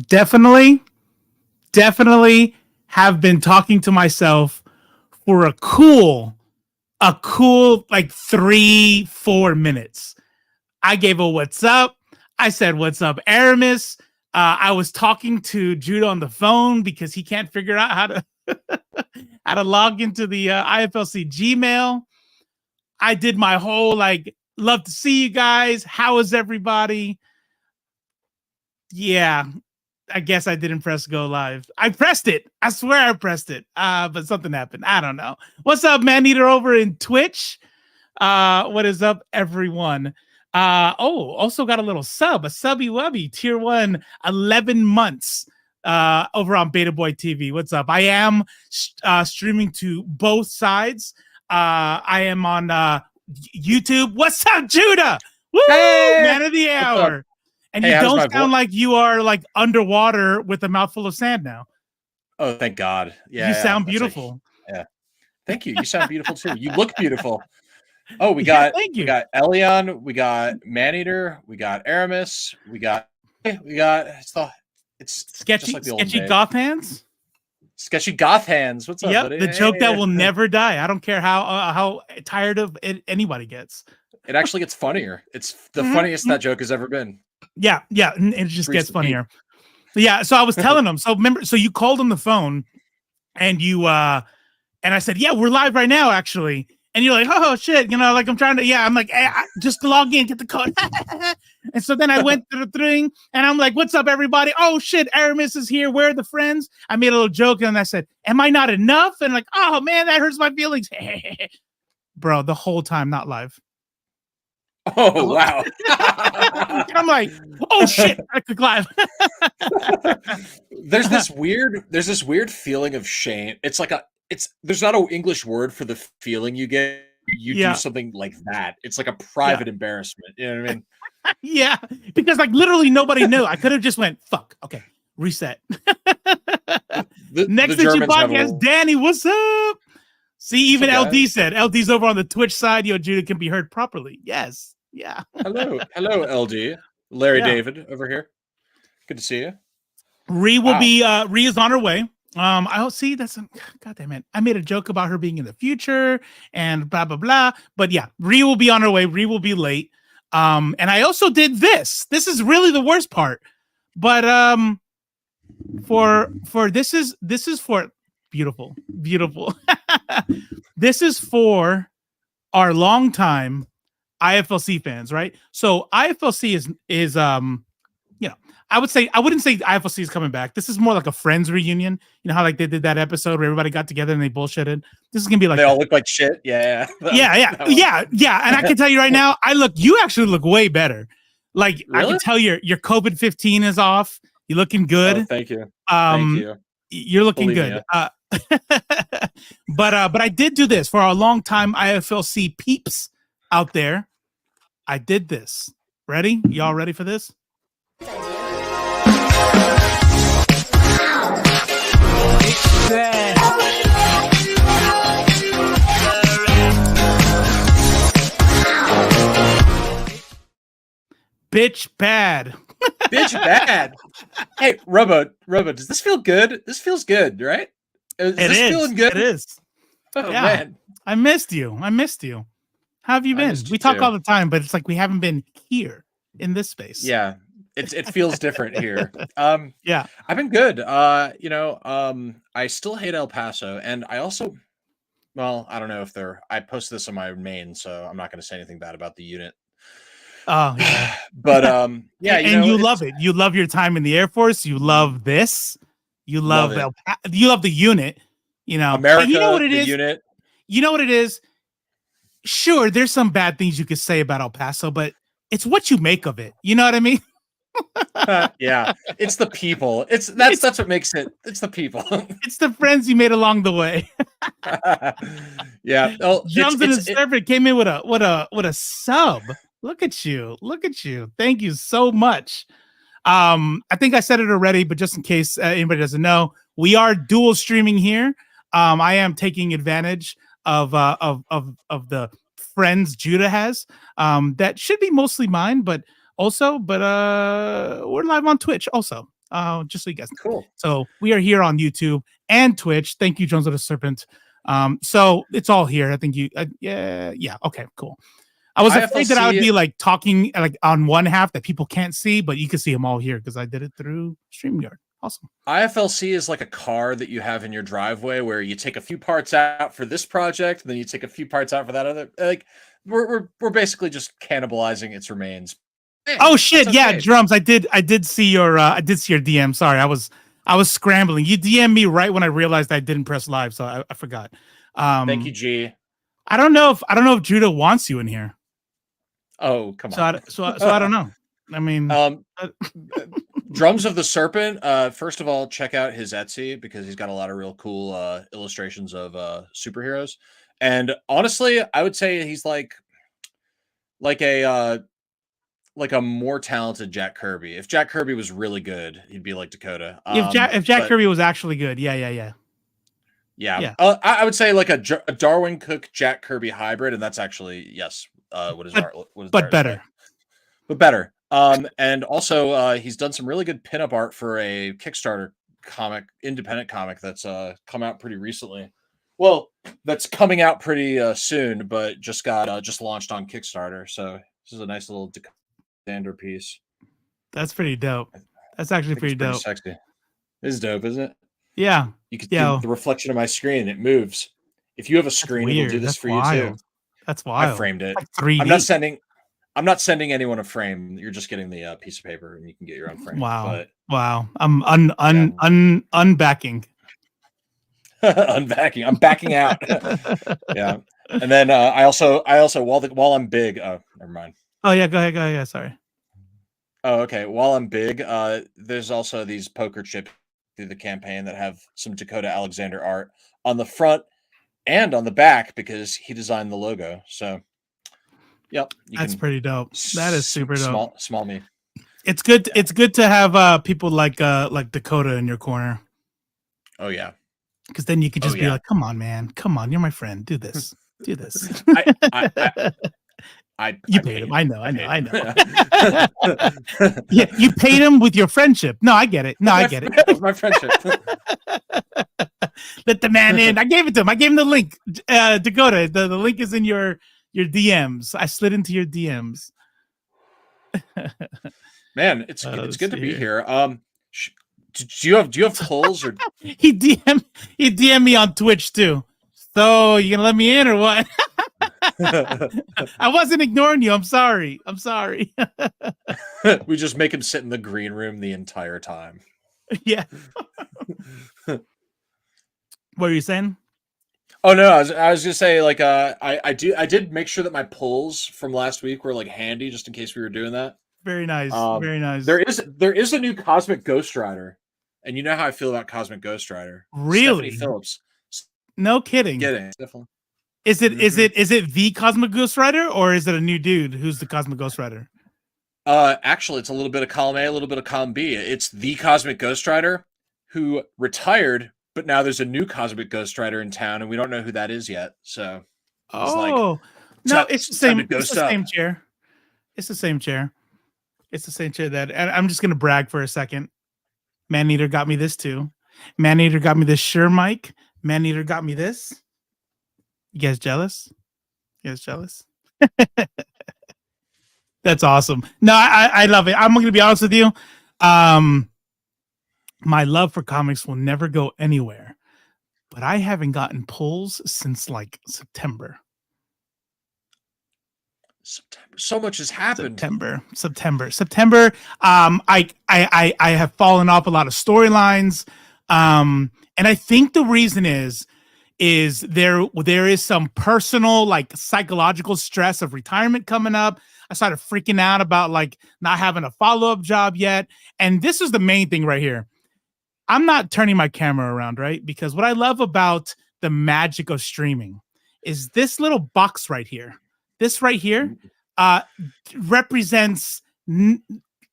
Definitely have been talking to myself for a cool like 3-4 minutes. I gave a what's up. I said, what's up, Aramis? I was talking to Judah on the phone because he can't figure out how to how to log into the IFLC Gmail. I did my whole like, love to see you guys. How is everybody? Yeah, I guess I didn't press go live. I pressed it. I swear I pressed it. But something happened. I don't know. What's up, man eater over in Twitch? What is up, everyone? Also got a little sub, a subby wubby, tier 1, 11 months over on Beta Boy TV. What's up? I am streaming to both sides. I am on YouTube. What's up, Judah? Woo! Hey! Man of the hour. And hey, you don't sound like you are like underwater with a mouthful of sand now. Oh, thank God. Yeah. You sound beautiful. Yeah. Thank you. You sound beautiful too. You look beautiful. Oh, we got Elion, we got Maneater, we got Aramis, we got it's sketchy, like sketchy goth hands. Sketchy goth hands. What's up, buddy? The joke that will never die. I don't care how tired of it anybody gets. It actually gets funnier. It's the funniest that joke has ever been. Yeah, and it just gets funnier. Yeah, so I was telling them. So remember, so you called on the phone, and you and I said, yeah, we're live right now, actually. And you're like, oh shit, like I'm trying to, I'm like, hey, just log in, get the code. And so then I went through the thing, and I'm like, what's up, everybody? Oh shit, Aramis is here. Where are the friends? I made a little joke, and I said, am I not enough? And like, oh man, that hurts my feelings. Bro, the whole time, not live. Oh wow. I'm like, oh shit, I click live. There's this weird feeling of shame. It's like there's not an English word for the feeling you get. You do something like that. It's like a private embarrassment. You know what I mean? Yeah, because like literally nobody knew. I could have just went, fuck. Okay, reset. Next issue podcast, Danny, what's up? See, even LD said, LD's over on the Twitch side. Yo, Judah can be heard properly. Yes. Yeah. Hello, LD. Larry David over here. Good to see you. Ree will be Ree is on her way. I don't see that's God damn it. I made a joke about her being in the future and blah blah blah. But yeah, Ree will be on her way. Ree will be late. And I also did this. This is really the worst part. But for this is for beautiful. This is for our longtime IFLC fans, right? So IFLC is I wouldn't say IFLC is coming back. This is more like a Friends reunion. You know how like they did that episode where everybody got together and they bullshitted. This is gonna be like they all look like shit. Yeah. And I can tell you right now, you actually look way better. Like really? I can tell your COVID-15 is off. You're looking good. Oh, thank you. Thank you. You're looking good. But I did do this for our longtime IFLC peeps out there. I did this. Ready? Y'all ready for this? Bitch bad. Bitch bad. Hey, Robo, does this feel good? This feels good, right? Is this feeling good? It is. Oh man. I missed you. How have you been? We talk all the time, but it's like we haven't been here in this space. Yeah. It feels different here. Yeah. I've been good. I still hate El Paso, and I also I don't know if I posted this on my main, so I'm not going to say anything bad about the unit. Oh, yeah. But and you love it. You love your time in the Air Force. You love this. You love you love the unit. America. You know what it is. Unit. You know what it is. Sure, there's some bad things you could say about El Paso, but it's what you make of it. You know what I mean? Yeah, it's the people. That's what makes it. It's the people. It's the friends you made along the way. Yeah. Jumps in the server came in with a sub. Look at you. Thank you so much. I think I said it already, but just in case anybody doesn't know, we are dual streaming here. I am taking advantage of the friends Judah has. That should be mostly mine, but we're live on Twitch also. Just so you guys know. Cool. So we are here on YouTube and Twitch. Thank you, Jones of the Serpent. So it's all here. I think you, yeah. Okay, cool. I was afraid that I would be like talking like on one half that people can't see, but you can see them all here because I did it through StreamYard. Awesome. IFLC is like a car that you have in your driveway where you take a few parts out for this project, and then you take a few parts out for that other. Like we're basically just cannibalizing its remains. Man, oh shit! Okay. Yeah, Drums. I did see your DM. Sorry, I was scrambling. You DM'd me right when I realized I didn't press live, so I forgot. Thank you, G. I don't know if Judah wants you in here. Oh, come on. So I don't know. I mean, Drums of the Serpent. First of all, check out his Etsy because he's got a lot of real cool illustrations of superheroes. And honestly, I would say he's like a more talented Jack Kirby. If Jack Kirby was really good, he'd be like Dakota. If Jack Kirby was actually good, yeah. I would say like a Darwin Cook Jack Kirby hybrid, and that's actually yes. But better. But better. And also he's done some really good pinup art for a Kickstarter independent comic that's come out pretty recently. Well, that's coming out pretty soon, but just launched on Kickstarter. So this is a nice little Xander piece. That's pretty dope. That's actually pretty dope. Sexy. It is dope, isn't it? Yeah. You can see the reflection of my screen. It moves. If you have a screen, it'll do this for you too. That's wild. I framed it. Like 3D. I'm not sending anyone a frame. You're just getting the piece of paper, and you can get your own frame. Wow. Wow. I'm unbacking. Unbacking. I'm backing out. Yeah. And then I also while I'm big. Oh, never mind. Oh yeah. Go ahead. Sorry. Oh, okay. While I'm big, there's also these poker chips through the campaign that have some Dakota Alexander art on the front and on the back because he designed the logo. So, yep, that's pretty dope. That is super dope. Small me. It's good. It's good to have people like Dakota in your corner. Oh yeah, because then you could just be like, "Come on, man, come on, you're my friend. Do this, do this." You paid him. I know. Yeah, you paid him with your friendship. No, I get it. With my friendship. Let the man in. I gave it to him. I gave him the link. Dakota, the link is in your DMs. I slid into your DMs. Man, it's good to be here. Do you have polls or he DM me on Twitch too. So you gonna let me in or what? I wasn't ignoring you. I'm sorry. We just make him sit in the green room the entire time. Yeah. What are you saying? Oh no, I was gonna say like I did make sure that my polls from last week were like handy just in case we were doing that. Very nice. Very nice. There is a new Cosmic Ghost Rider, and you know how I feel about Cosmic Ghost Rider. Really? Stephanie Phillips. No kidding. Definitely. Is it the Cosmic Ghost Rider or is it a new dude who's the Cosmic Ghost Rider? Actually, it's a little bit of column A, a little bit of column B. It's the Cosmic Ghost Rider who retired, but now there's a new Cosmic Ghost Rider in town, and we don't know who that is yet. So, no, it's the same. It's the same chair. It's the same chair. It's the same chair that. And I'm just gonna brag for a second. Maneater got me this too. Maneater got me this Shure mic. Maneater got me this. You guys jealous? That's awesome. No, I love it. I'm going to be honest with you. My love for comics will never go anywhere, but I haven't gotten pulls since like September. So much has happened. September. I have fallen off a lot of storylines. And I think the reason is there is some personal, like psychological stress of retirement coming up. I started freaking out about like not having a follow-up job yet. And this is the main thing right here. I'm not turning my camera around, right? Because what I love about the magic of streaming is this little box right here. This right here represents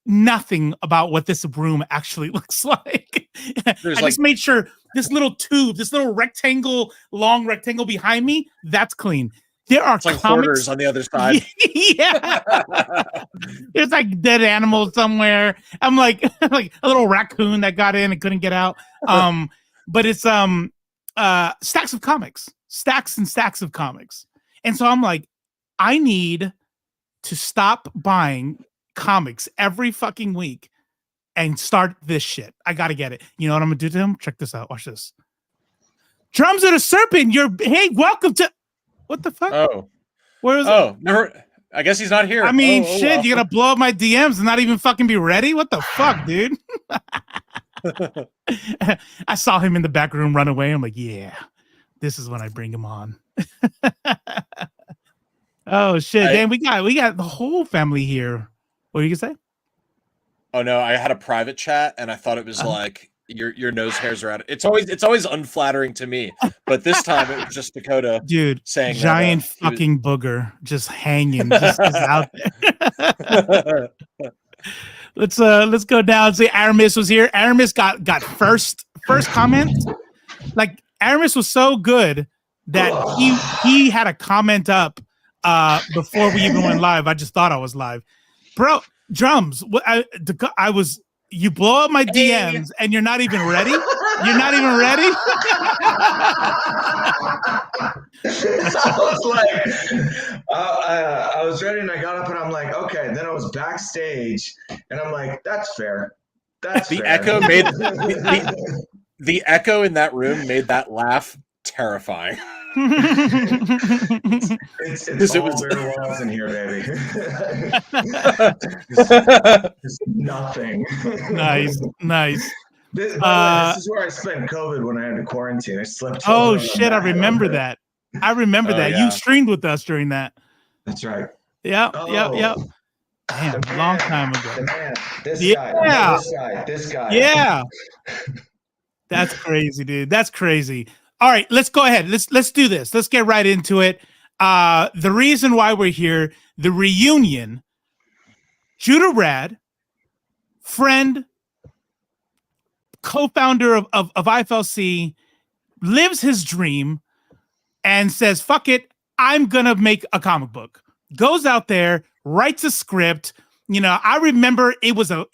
nothing about what this room actually looks like. I just made sure this little tube, this little long rectangle behind me, that's clean. There are It's like comics hoarders on the other side. Yeah. There's like dead animals somewhere. I'm like like a little raccoon that got in and couldn't get out. But it's stacks of comics, stacks and stacks of comics. And so I'm like, I need to stop buying comics every fucking week and start this shit. I gotta get it. You know what I'm gonna do to him? Check this out. Watch this. Drums of the Serpent. Hey, welcome to what the fuck? Oh. Where is it? Never. I guess he's not here. I mean, shit, you're gonna blow up my DMs and not even fucking be ready? What the fuck, dude? I saw him in the back room run away. I'm like, yeah, this is when I bring him on. Oh shit, damn, we got the whole family here. What are you gonna say? Oh no, I had a private chat and I thought it was like your nose hairs are out. It's always unflattering to me, but this time it was just Dakota, dude, saying giant fucking booger just hanging, just out there. Let's go down. See, Aramis was here. Aramis got first comment. Like Aramis was so good that he had a comment up before we even went live. I just thought I was live, bro. Drums. I was. You blow up my DMs and you're not even ready. You're not even ready. I was like, I was ready and I got up and I'm like, okay. Then I was backstage and I'm like, that's fair. That's the fair. Echo made the echo in that room made that laugh terrifying. It's all bare walls in here, baby. It's nothing. Nice. This is where I spent COVID when I had to quarantine. I slept. Oh shit! I remember that. I remember that. Yeah. You streamed with us during that. That's right. Yep. Damn, long time ago. This guy. Yeah. That's crazy, dude. That's crazy. All right, let's go ahead. Let's do this. Let's get right into it. The reason why we're here, the reunion. Judah Radd, friend, co-founder of IFLC, lives his dream and says, fuck it, I'm gonna make a comic book. Goes out there, writes a script. You know, I remember it was a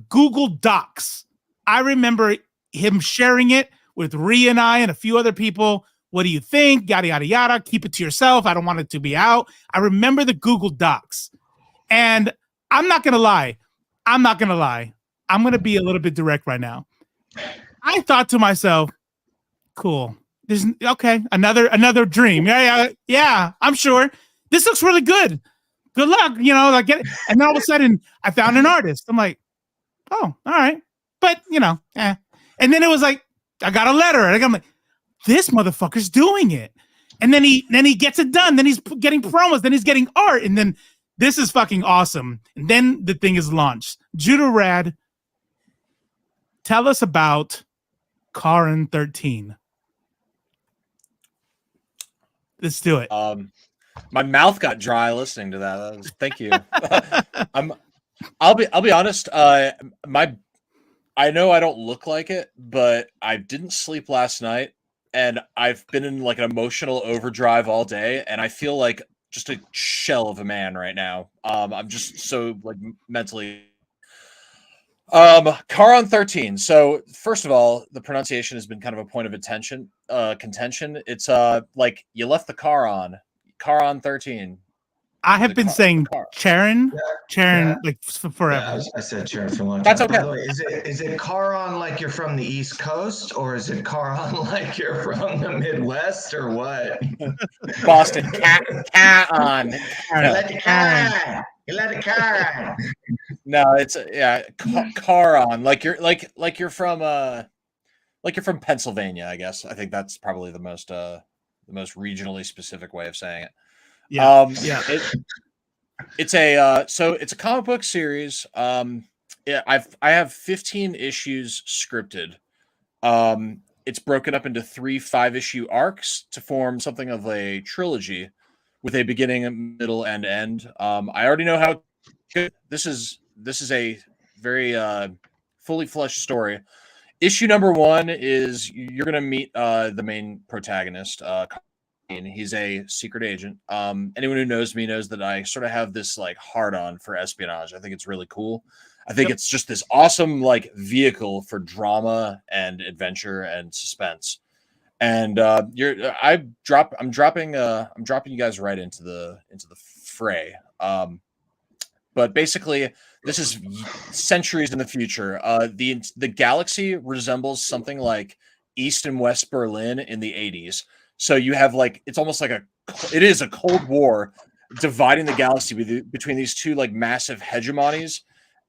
Google Docs. I remember him sharing it with Rhea and I and a few other people. What do you think? Yada, yada, yada. Keep it to yourself. I don't want it to be out. I remember the Google Docs. And I'm not going to lie. I'm going to be a little bit direct right now. I thought to myself, cool. This okay. Another dream. Yeah. I'm sure. This looks really good. Good luck. You know, like get it. And then all of a sudden I found an artist. I'm like, oh, all right. But you know, And then it was like, I got a letter, and I'm like, this motherfucker's doing it. And then he gets it done. Then he's getting promos. Then he's getting art. And then this is fucking awesome. And then the thing is launched. Judah Radd, tell us about CHARON 13. Let's do it. My mouth got dry listening to that. Thank you. I'll be honest. I know I don't look like it, but I didn't sleep last night and I've been in like an emotional overdrive all day and I feel like just a shell of a man right now. I'm just so like mentally. CHARON 13. So first of all, the pronunciation has been kind of a point of contention. It's like you left the car on. CHARON 13. I have been saying CHARON, like forever. Yeah, I said CHARON for a long time. That's okay. By the way, is it CHARON like you're from the East Coast, or is it CHARON like you're from the Midwest, or what? Boston. CHARON. You let the car on. No, it's CHARON. Like you're from Pennsylvania, I guess. I think that's probably the most regionally specific way of saying it. Yeah. It's a comic book series. I have 15 issues scripted. It's broken up into 3 5-issue arcs to form something of a trilogy with a beginning, middle, and end. I already know how good this is a very fully fleshed story. Issue number 1 is you're gonna meet the main protagonist, He's a secret agent. Anyone who knows me knows that I sort of have this like hard on for espionage. I think it's really cool. I think it's just this awesome like vehicle for drama and adventure and suspense. And I'm dropping you guys right into the fray. But basically, this is centuries in the future. The galaxy resembles something like East and West Berlin in the 80s. So you have like, it's almost like it is a Cold War dividing the galaxy between these two like massive hegemonies,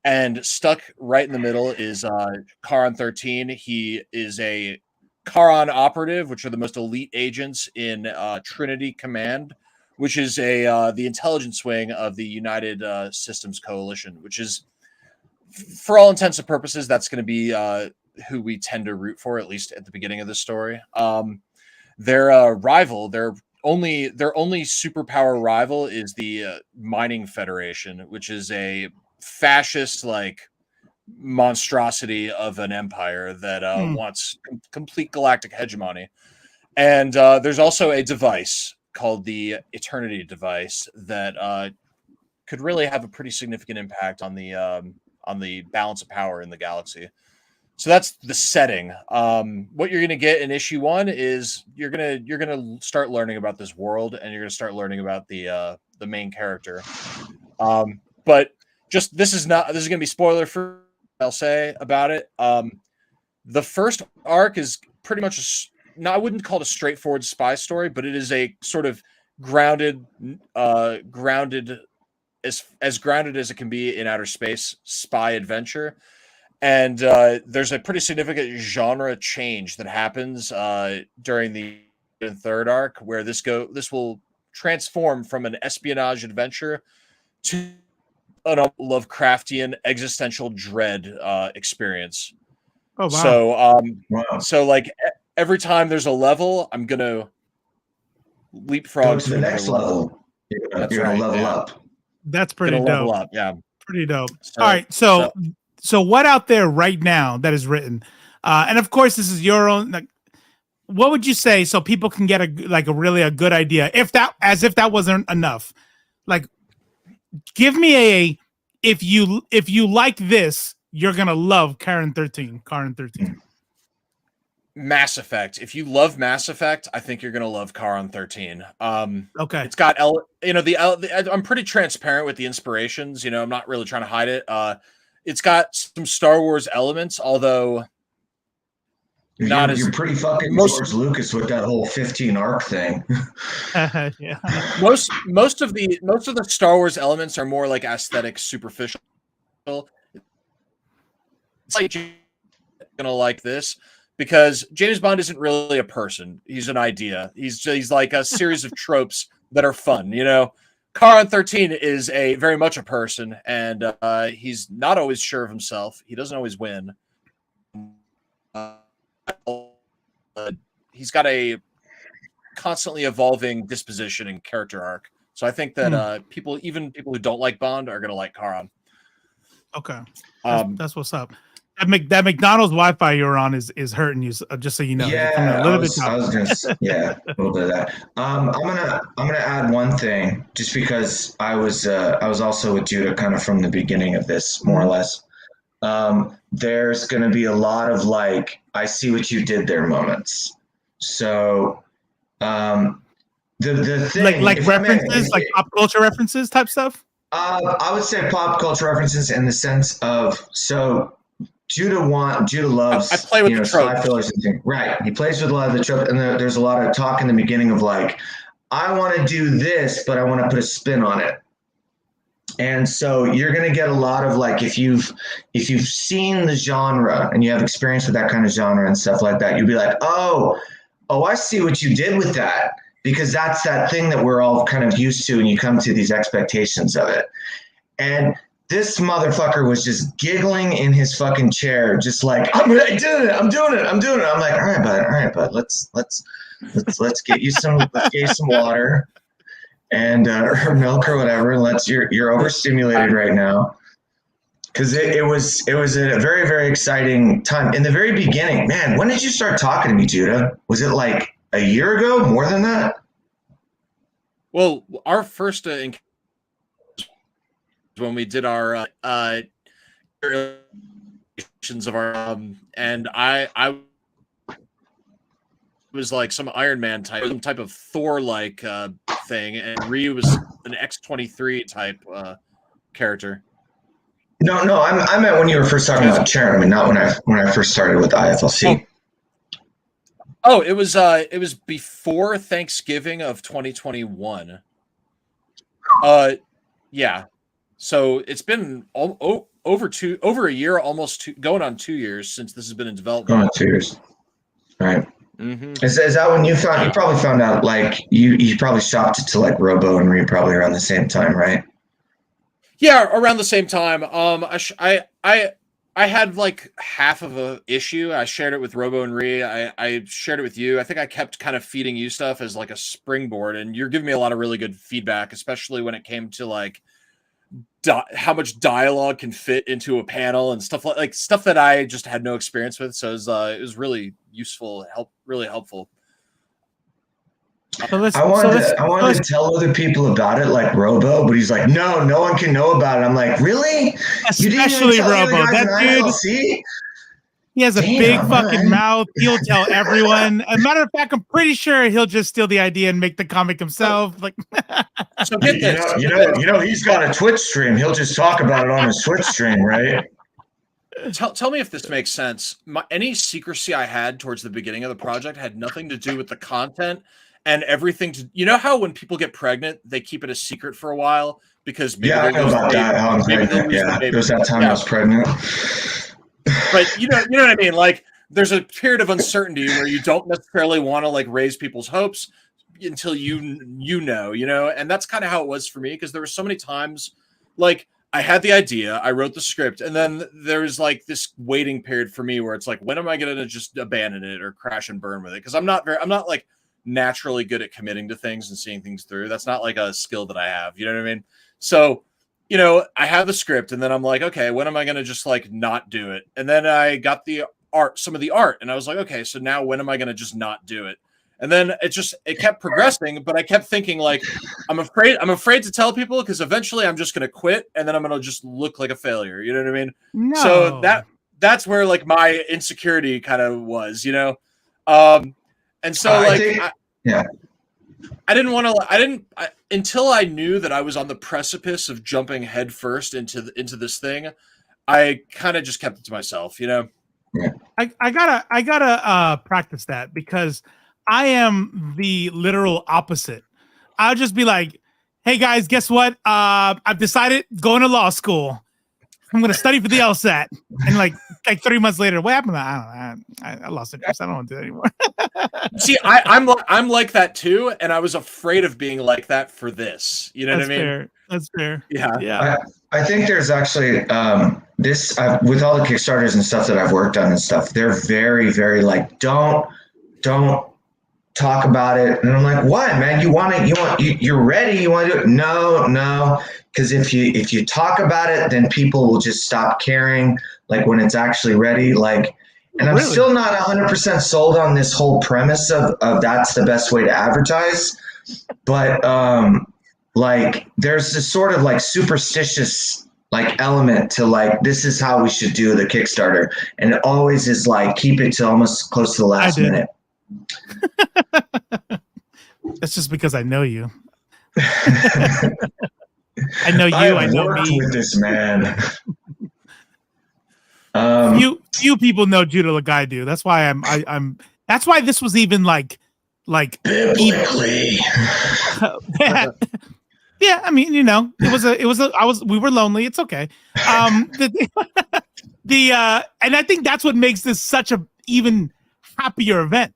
and stuck right in the middle is CHARON 13. He is a CHARON operative, which are the most elite agents in Trinity Command, which is the intelligence wing of the United Systems Coalition, which is, for all intents and purposes, that's going to be who we tend to root for, at least at the beginning of the story. Their rival, their only superpower rival, is the Mining Federation, which is a fascist like monstrosity of an empire that wants complete galactic hegemony. And there's also a device called the Eternity Device that could really have a pretty significant impact on the balance of power in the galaxy. So that's the setting. What you're going to get in issue 1 is you're gonna start learning about this world, and you're going to start learning about the main character. But just this is going to be spoiler free. I'll say about it. The first arc is pretty much I wouldn't call it a straightforward spy story, but it is a sort of grounded as grounded as it can be in outer space spy adventure. And there's a pretty significant genre change that happens during the third arc, where this will transform from an espionage adventure to a Lovecraftian existential dread experience. Oh wow! So like every time there's a level, I'm gonna leapfrog to the next level. You're gonna level up. That's pretty dope. Level up, yeah. Pretty dope. All right, so what out there right now that is written, and of course this is your own. Like, what would you say so people can get a good idea? If that wasn't enough, like, give me if you like this, you're gonna love CHARON 13. Mass Effect. If you love Mass Effect, I think you're gonna love CHARON 13. Okay. It's got I'm pretty transparent with the inspirations. I'm not really trying to hide it. It's got some Star Wars elements, although you're pretty fucking George Lucas with that whole 15 arc thing. Yeah. Most of the Star Wars elements are more like aesthetic, superficial. It's like you're gonna like this because James Bond isn't really a person; he's an idea. He's like a series of tropes that are fun. CHARON 13 is very much a person, and he's not always sure of himself. He doesn't always win. He's got a constantly evolving disposition and character arc. So I think that people who don't like Bond are going to like CHARON. Okay, that's what's up. That McDonald's Wi-Fi you're on is hurting you. Just so you know. Yeah, I was gonna. Yeah, a little bit of that. I'm gonna add one thing, just because I was also with Judah kind of from the beginning of this, more or less. There's gonna be a lot of like, I see what you did there moments. So, the thing like references, like pop culture references type stuff. I would say pop culture references in the sense of Judah loves I play with the spy fillers and things. Right. He plays with a lot of the trope, and there's a lot of talk in the beginning of like, I want to do this, but I want to put a spin on it. And so you're going to get a lot of like, if you've seen the genre and you have experience with that kind of genre and stuff like that, you'll be like, oh, I see what you did with that, because that's that thing that we're all kind of used to, and you come to these expectations of it. And this motherfucker was just giggling in his fucking chair, just like, I did it. I'm doing it. I'm like, all right, bud. Let's get you some water and or milk or whatever. You're overstimulated right now. Because it was a very, very exciting time. In the very beginning, man, when did you start talking to me, Judah? Was it like a year ago? More than that? Well, our first when we did our iterations of our and I was like some Iron Man type, some type of Thor like thing, and Ryu was an X-23 type character. No, I meant when you were first talking about CHARON, not when I first started with IFLC. Oh, it was before Thanksgiving of 2021. Yeah. So it's been over a year, almost going on 2 years since this has been in development. Going on 2 years, right? Mm-hmm. Is that when you probably found out, like you probably shopped it to like Robo and Reed probably around the same time, right? Yeah, around the same time. I had like half of a issue. I shared it with Robo and Ree. I shared it with you. I think I kept kind of feeding you stuff as like a springboard, and you're giving me a lot of really good feedback, especially when it came to like how much dialogue can fit into a panel and stuff like stuff that I just had no experience with. So it was really useful, really helpful. I wanted to tell other people about it, like Robo, but he's like, no one can know about it. I'm like, really? Especially Robo. That dude, he has a big fucking mouth. He'll tell everyone. As a matter of fact, I'm pretty sure he'll just steal the idea and make the comic himself. Like, so get this. You know, he's got a Twitch stream. He'll just talk about it on his Twitch stream, right? Tell me if this makes sense. Any secrecy I had towards the beginning of the project had nothing to do with the content and everything. You know how when people get pregnant, they keep it a secret for a while because maybe I know about that. How I'm pregnant. Yeah, there's that time I was pregnant. But you know what I mean? Like there's a period of uncertainty where you don't necessarily want to like raise people's hopes until you know, and that's kind of how it was for me, because there were so many times like I had the idea, I wrote the script, and then there's like this waiting period for me where it's like, when am I going to just abandon it or crash and burn with it? Because I'm not like naturally good at committing to things and seeing things through. That's not like a skill that I have. You know what I mean? So, you know, I have the script and then I'm like, okay, when am I going to just like not do it? And then I got some of the art and I was like, okay, so now when am I going to just not do it? And then it kept progressing, but I kept thinking like, I'm afraid to tell people because eventually I'm just going to quit and then I'm going to just look like a failure. You know what I mean? No. So that's where like my insecurity kind of was, you know? And so I didn't want to, until I knew that I was on the precipice of jumping headfirst into this thing, I kind of just kept it to myself, you know? Yeah. I gotta practice that because I am the literal opposite. I'll just be like, hey guys, guess what? I've decided going to law school. I'm going to study for the LSAT. And like 3 months later, what happened? I don't know. I lost interest. I don't want to do it anymore. See, I'm like that too. And I was afraid of being like that for this. You know what I mean? Fair. That's fair. Yeah. I think there's actually with all the Kickstarters and stuff that I've worked on and stuff, they're very, very like, don't talk about it. And I'm like, what, man? You're ready. You want to do it? No. Because if you talk about it, then people will just stop caring. Like when it's actually ready, like, and I'm still not 100% sold on this whole premise of that's the best way to advertise. But like there's this sort of like superstitious like element to like, this is how we should do the Kickstarter. And it always is like, keep it to almost close to the last minute. That's just because I know you. I know you. I know me. With this man. Few people know Judah like I do. That's why I'm. That's why this was even like biblically. Yeah, I mean, you know, we were lonely. It's okay. And I think that's what makes this such a even happier event.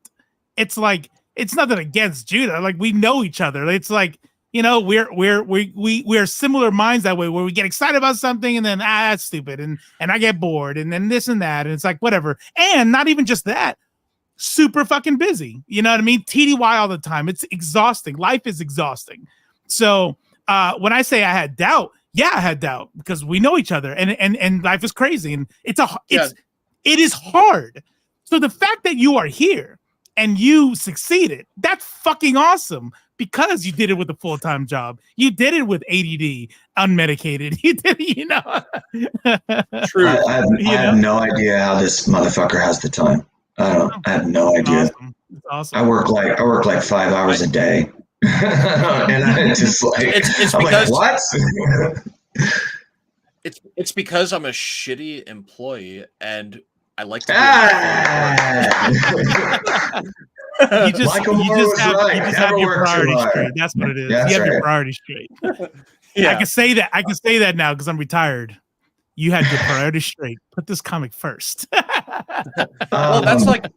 It's like, it's nothing against Judah. Like we know each other. It's like, you know, we're similar minds that way, where we get excited about something and then that's stupid, and I get bored, and then this and that, and it's like whatever. And not even just that, super fucking busy. You know what I mean? TDY all the time. It's exhausting. Life is exhausting. So when I say I had doubt, yeah, I had doubt because we know each other, and life is crazy, and it is hard. So the fact that you are here and you succeeded, that's fucking awesome. because you did it with a full-time job. You did it with ADD, unmedicated. You did it, you know. True. I have no idea how this motherfucker has the time. I have no idea. Awesome. It's awesome. I work like 5 hours a day, and I just like it's I'm because like, what? it's because I'm a shitty employee and I like to. You just have your priorities straight. That's what it is. That's you have your right. priorities straight. Yeah. I can say that. I can say that now because I'm retired. You had your priorities straight. Put this comic first. Well, that's like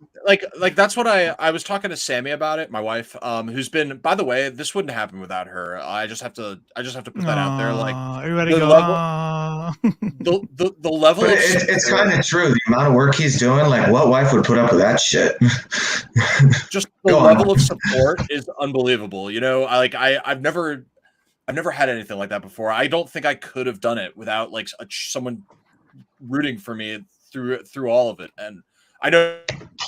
that's what I was talking to Sammy about it, my wife, who's been, by the way, this wouldn't happen without her. I just have to put that out there. Like everybody the go. the level But of it's kind of true. The amount of work he's doing, like, what wife would put up with that shit? just the level of support is unbelievable. You know, I've never had anything like that before. I don't think I could have done it without like someone rooting for me through all of it. And I know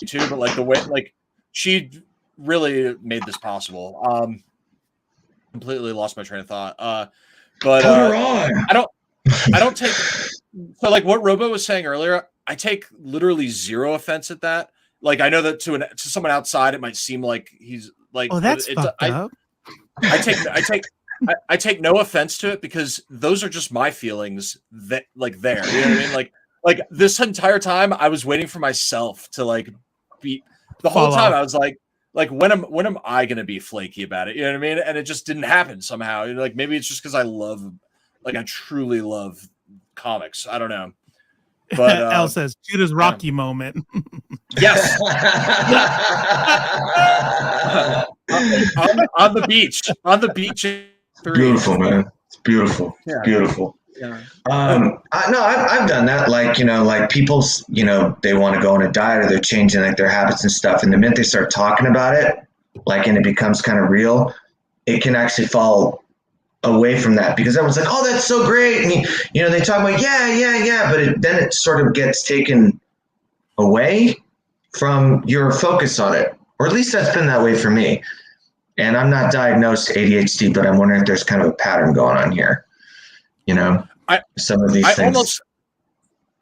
you too, but like the way like she really made this possible. Completely lost my train of thought. But I don't take so like what Robo was saying earlier. I take literally zero offense at that. Like I know that to someone outside, it might seem like he's like, oh, that's fucked up. I take no offense to it because those are just my feelings that like there. You know what I mean? Like this entire time I was waiting for myself to like be the whole time I was like when am I gonna be flaky about it? You know what I mean? And it just didn't happen somehow. Like maybe it's just because I truly love comics. I don't know. But L says Judah's Rocky moment. Yes. on the beach. On the beach. Beautiful, man. It's beautiful. Yeah. It's beautiful. Yeah. I've done that. Like, you know, like people, you know, they want to go on a diet or they're changing like their habits and stuff. And the minute they start talking about it, like, and it becomes kind of real, it can actually fall away from that because everyone's like, oh, that's so great. And, you know, they talk about, yeah. But then it sort of gets taken away from your focus on it. Or at least that's been that way for me. And I'm not diagnosed ADHD, but I'm wondering if there's kind of a pattern going on here. You know, some of these things.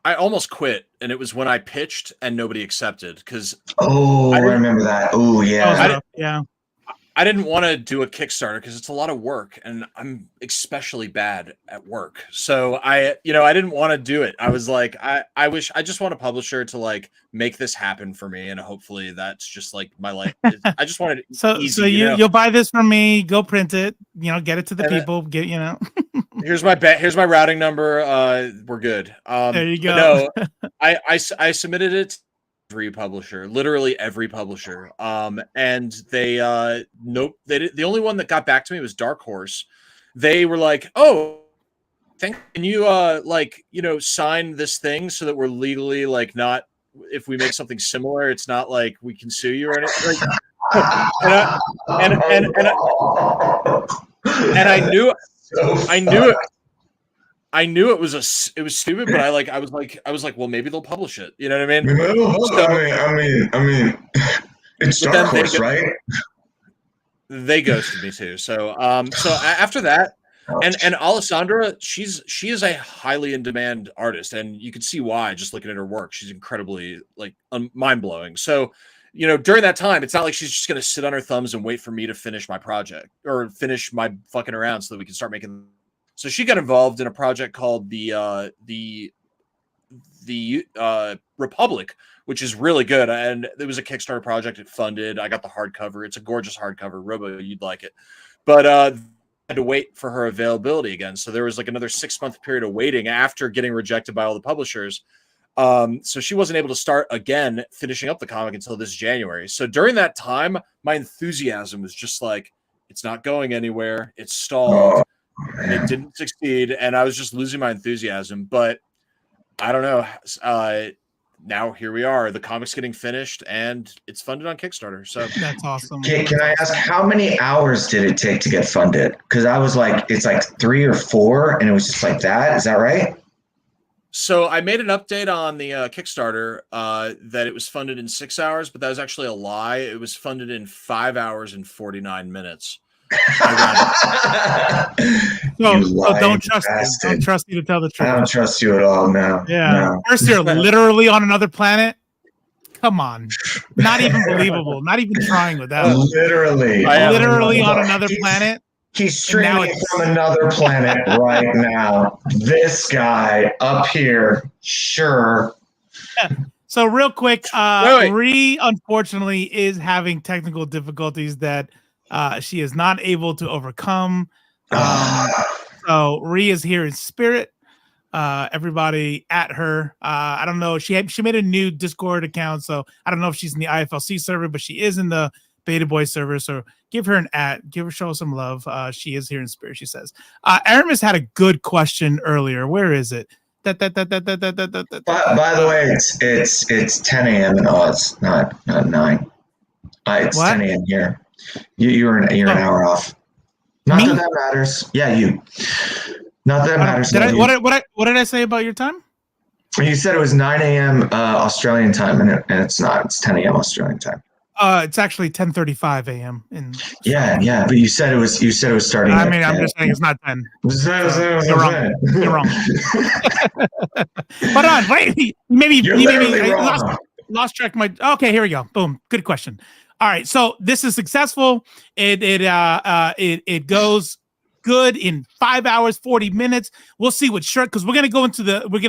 I almost quit, and it was when I pitched and nobody accepted because. Oh, I remember that. Oh, yeah. I didn't want to do a Kickstarter because it's a lot of work, and I'm especially bad at work. So I didn't want to do it. I was like, I just want a publisher to like make this happen for me, and hopefully that's just like my life. I just wanted it so easy, so you'll buy this from me, go print it, you know, get it to the people, get Here's my routing number. We're good. There you go. No, I submitted it. Literally every publisher. And they the only one that got back to me was Dark Horse. They were like, oh, can you sign this thing so that we're legally like not, if we make something similar, it's not like we can sue you or anything. Like, and I knew it. I knew it was stupid, but I was like, well, maybe they'll publish it. You know what I mean? I mean, it's Dark Horse, right? They ghosted me too. So after that, and Alessandra, she is a highly in demand artist, and you can see why just looking at her work. She's incredibly like mind blowing. So, you know, during that time, it's not like she's just going to sit on her thumbs and wait for me to finish my project or finish my fucking around so that we can start making. So she got involved in a project called the Republic, which is really good. And it was a Kickstarter project. It funded. I got the hardcover. It's a gorgeous hardcover. Robo, you'd like it. But I had to wait for her availability again. So there was like another 6-month period of waiting after getting rejected by all the publishers. So she wasn't able to start again finishing up the comic until this January. So during that time, my enthusiasm was just like, it's not going anywhere. It's stalled. And it didn't succeed, and I was just losing my enthusiasm. But I don't know. Now here we are. The comic's getting finished, and it's funded on Kickstarter. So that's awesome. Can I ask how many hours did it take to get funded? Because I was like, it's like 3 or 4, and it was just like that. Is that right? So I made an update on the Kickstarter that it was funded in 6 hours, but that was actually a lie. It was funded in 5 hours and 49 minutes. So lying don't trust you. bastard. Don't trust you to tell the truth. I don't trust you at all. No. Yeah. No. First, you're literally on another planet. Come on. Not even believable. Not even trying with that. Literally. Literally on another planet. He's streaming from another planet right now. This guy up here. Sure. Yeah. So real quick, wait. Ree unfortunately is having technical difficulties that she is not able to overcome. So Ree is here in spirit. Everybody at her. I don't know. She made a new Discord account, so I don't know if she's in the IFLC server, but she is in the Beta Boy server. So give her an show some love. She is here in spirit, she says. Aramis had a good question earlier. Where is it? By the way, it's 10 a.m. in Oz, not 9. It's what? 10 a.m. here. You're an hour off. Not that matters. Yeah, you. Not that matters. What did I say about your time? You said it was 9 a.m. Australian time, and it's not. It's 10 a.m. Australian time. It's actually 10:35 a.m. in. Yeah, but you said it was starting. I mean, I'm just saying it's not 10. You're wrong. You're wrong. Hold on, wait. Maybe lost track of my. Okay, here we go. Boom. Good question. All right, so this is successful. It goes good in 5 hours 40 minutes. We'll see what shirt, because we're gonna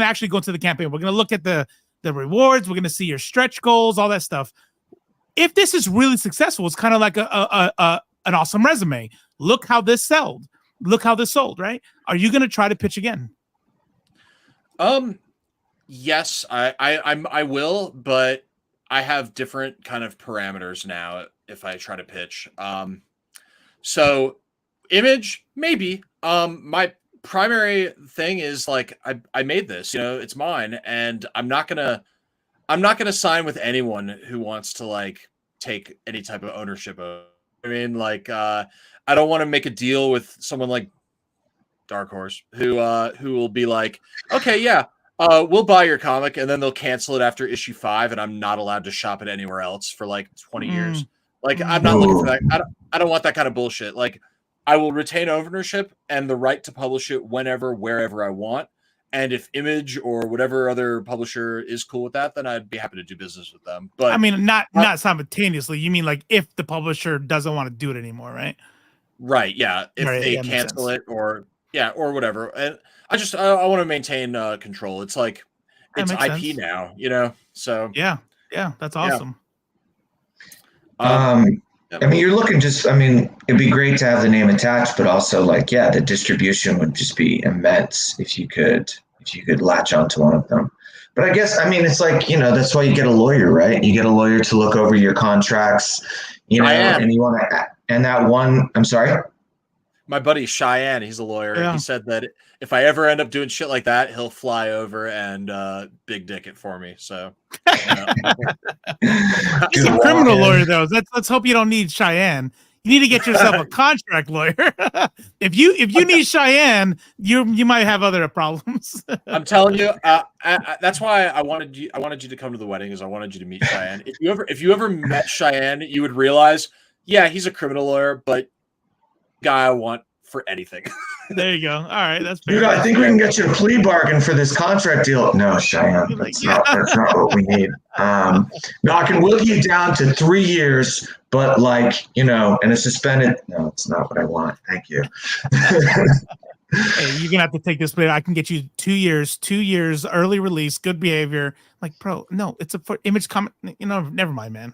actually go into the campaign. We're gonna look at the rewards. We're gonna see your stretch goals, all that stuff. If this is really successful, it's kind of like an awesome resume. Look how this sold. Right? Are you gonna try to pitch again? Yes, I will, but I have different kind of parameters now if I try to pitch. So image, maybe. My primary thing is like I made this, it's mine, and I'm not gonna sign with anyone who wants to like take any type of ownership of it. I mean, like I don't want to make a deal with someone like Dark Horse who will be like, okay, yeah, we'll buy your comic, and then they'll cancel it after issue 5, and I'm not allowed to shop it anywhere else for like 20 years. Like, I'm not looking for that. I don't want that kind of bullshit. Like, I will retain ownership and the right to publish it whenever, wherever I want. And if Image or whatever other publisher is cool with that, then I'd be happy to do business with them. But I mean, not simultaneously. You mean like if the publisher doesn't want to do it anymore, right? Right. Yeah. If they cancel it or whatever. And I want to maintain control. It's like it's IP sense. Now, So yeah, that's awesome. I mean, you're looking it'd be great to have the name attached, but also the distribution would just be immense if you could latch onto one of them. But I guess, it's like, that's why you get a lawyer, right? You get a lawyer to look over your contracts, and you want to, and that one, I'm sorry? My buddy Cheyenne, he's a lawyer. Yeah. He said that if I ever end up doing shit like that, he'll fly over and big dick it for me. So he's a criminal lawyer, though. Let's hope you don't need Cheyenne. You need to get yourself a contract lawyer. If you need Cheyenne, you might have other problems. I'm telling you, that's why I wanted you to come to the wedding, is I wanted you to meet Cheyenne. If you ever met Cheyenne, you would realize, yeah, he's a criminal lawyer, but guy I want for anything. There you go. All right, that's fair. Dude, I think we can get you a plea bargain for this contract deal. No, Cheyenne, that's not what we need. No, I can will you down to 3 years, but and a suspended. No, it's not what I want. Thank you. Hey, you're gonna have to take this play. I can get you 2 years early release, good behavior. Like, bro, no, it's for Image comment. Never mind, man.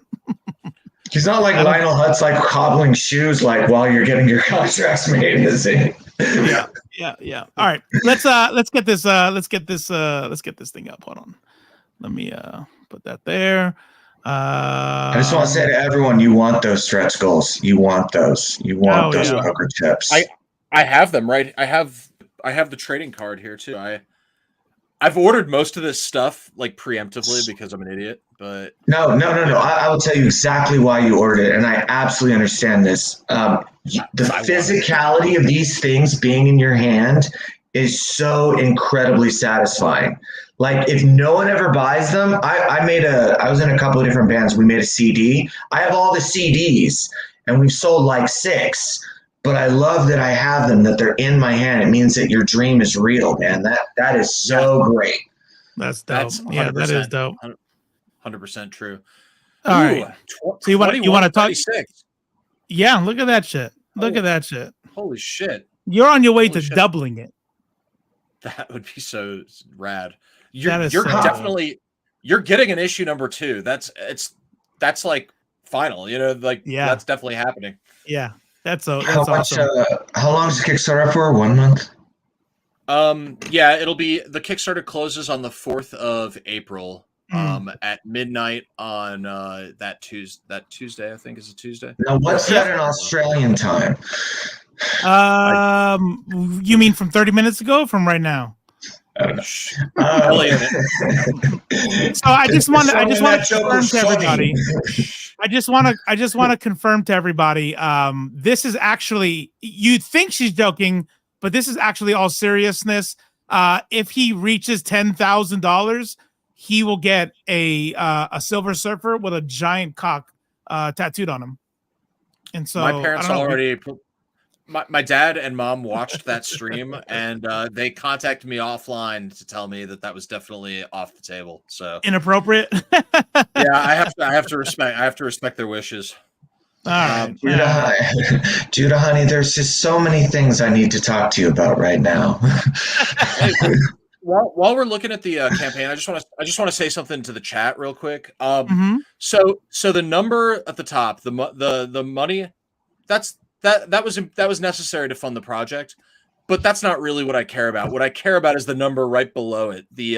He's not like Lionel Hutz, cobbling shoes, while you're getting your contracts made. Is he? Yeah. All right, let's get this thing up. Hold on, let me put that there. I just want to say to everyone, you want those stretch goals. You want those. You want those poker chips. I have them, right? I have the trading card here too. I've ordered most of this stuff preemptively because I'm an idiot, but no. I will tell you exactly why you ordered it, and I absolutely understand this. The physicality of these things being in your hand is so incredibly satisfying. If no one ever buys them, I was in a couple of different bands. We made a CD. I have all the CDs, and we've sold 6. but I love that I have them, that they're in my hand. It means that your dream is real, man. That is so great. That's dope. That's Yeah, that is dope. 100% true. All right. So you want to talk? 36. Yeah, look at that shit. Look at that shit. Holy shit. You're on your way to doubling it. That would be so rad. You're so definitely you're getting an issue number 2. That's like final, like that's definitely happening. Yeah. That's awesome. How long is the Kickstarter for? 1 month? Yeah, it'll be, the Kickstarter closes on the 4th of April. At midnight on that Tuesday, I think is a Tuesday. Now, what's that in Australian time? You mean from 30 minutes ago, or from right now? I don't know. So I just want to confirm to everybody. I just want to confirm to everybody. This is actually, you think she's joking, but this is actually all seriousness. If he reaches $10,000. He will get a Silver Surfer with a giant cock tattooed on him. And so my parents already, my dad and mom watched that stream, and they contacted me offline to tell me that was definitely off the table. So inappropriate. Yeah, I have to respect their wishes. All right, Judah, honey, there's just so many things I need to talk to you about right now. While we're looking at the campaign, I just want to say something to the chat real quick. So the number at the top, the money, that was necessary to fund the project, but that's not really what I care about. What I care about is the number right below it, the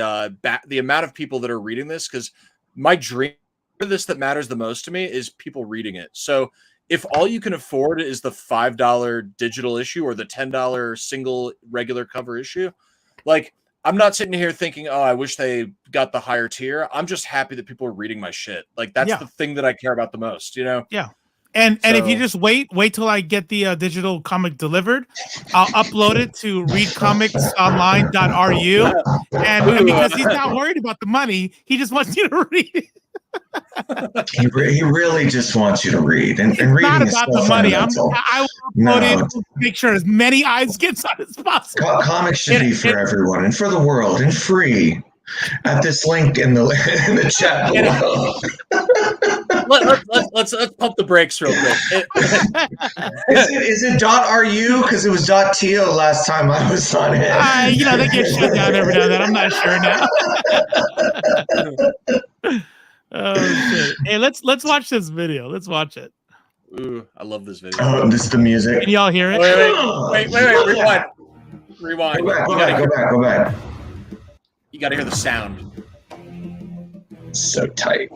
amount of people that are reading this, because my dream for this that matters the most to me is people reading it. So if all you can afford is the $5 digital issue or the $10 single regular cover issue, like, I'm not sitting here thinking, oh, I wish they got the higher tier. I'm just happy that people are reading my shit. Like, that's the thing that I care about the most, Yeah. And if you just wait till I get the digital comic delivered, I'll upload it to readcomicsonline.ru. And because he's not worried about the money, he just wants you to read it. He really just wants you to read, and reading not is about so the money. I will upload it to make sure as many eyes gets on as possible. Comics should be for everyone and for the world and free. At this link in the chat below. Let's pump the brakes real quick. Is it .ru? Because it was .to last time I was on it. They get shut down every now and then. I'm not sure now. Oh shit! Hey, let's watch this video. Let's watch it. Ooh, I love this video. Oh, this is the music. Can y'all hear it? Wait! Rewind. Go back. You gotta hear the sound. So tight.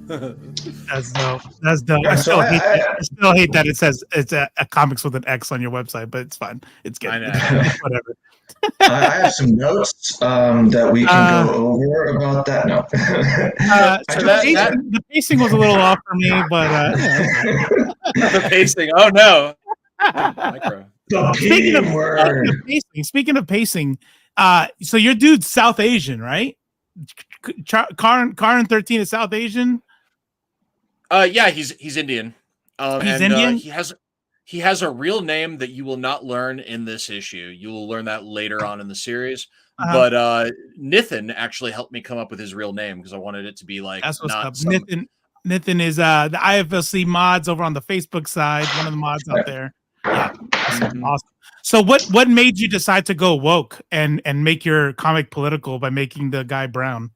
That's dope. That's dope. Yeah, I so still hate that it says it's a comics with an X on your website, but it's fine. It's good. I know. Whatever. I have some notes that we can go over about that. No. The pacing was a little off for me, but The pacing. Oh no. Micro. The P word. Speaking of pacing, so your dude's South Asian, right? CHARON 13 is South Asian. Yeah, he's Indian. He's Indian. He has a real name that you will not learn in this issue. You will learn that later on in the series. But Nithin actually helped me come up with his real name because I wanted it to be like that's what's not up. Nithin is the IFLC mods over on the Facebook side. One of the mods out there. Yeah, awesome. So what made you decide to go woke and make your comic political by making the guy brown?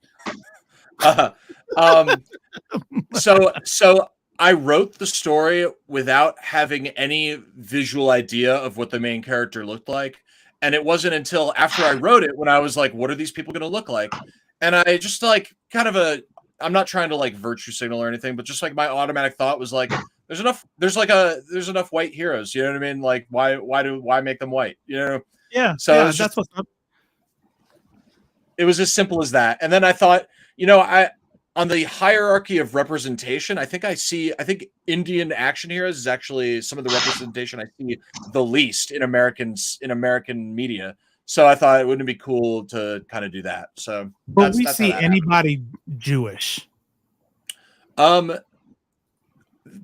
So I wrote the story without having any visual idea of what the main character looked like. And it wasn't until after I wrote it when I was like, what are these people going to look like? And I just like I'm not trying to like virtue signal or anything, but just like my automatic thought was like, there's enough white heroes. You know what I mean? Like why make them white? You know? Yeah. So yeah, that's what's up. It was as simple as that. And then I thought, on the hierarchy of representation, I think Indian action heroes is actually some of the representation I see the least in American media. So I thought it wouldn't be cool to kind of do that. So but we see anybody Jewish.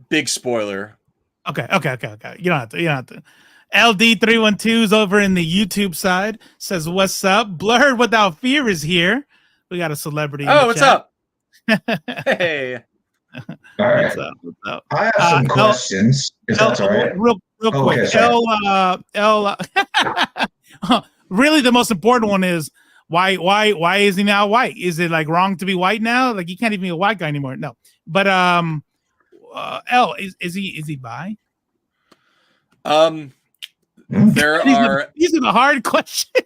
Big spoiler. Okay. You don't have to. LD312's over in the YouTube side says, "What's up? Blurred Without Fear is here." We got a celebrity. Oh, what's chat. up? Hey. All right. What's up? I have some questions, if that's all right. Real quick. Really, the most important one is why is he now white? Is it like wrong to be white now? Like you can't even be a white guy anymore. No. But L, is he bi? These are the hard questions.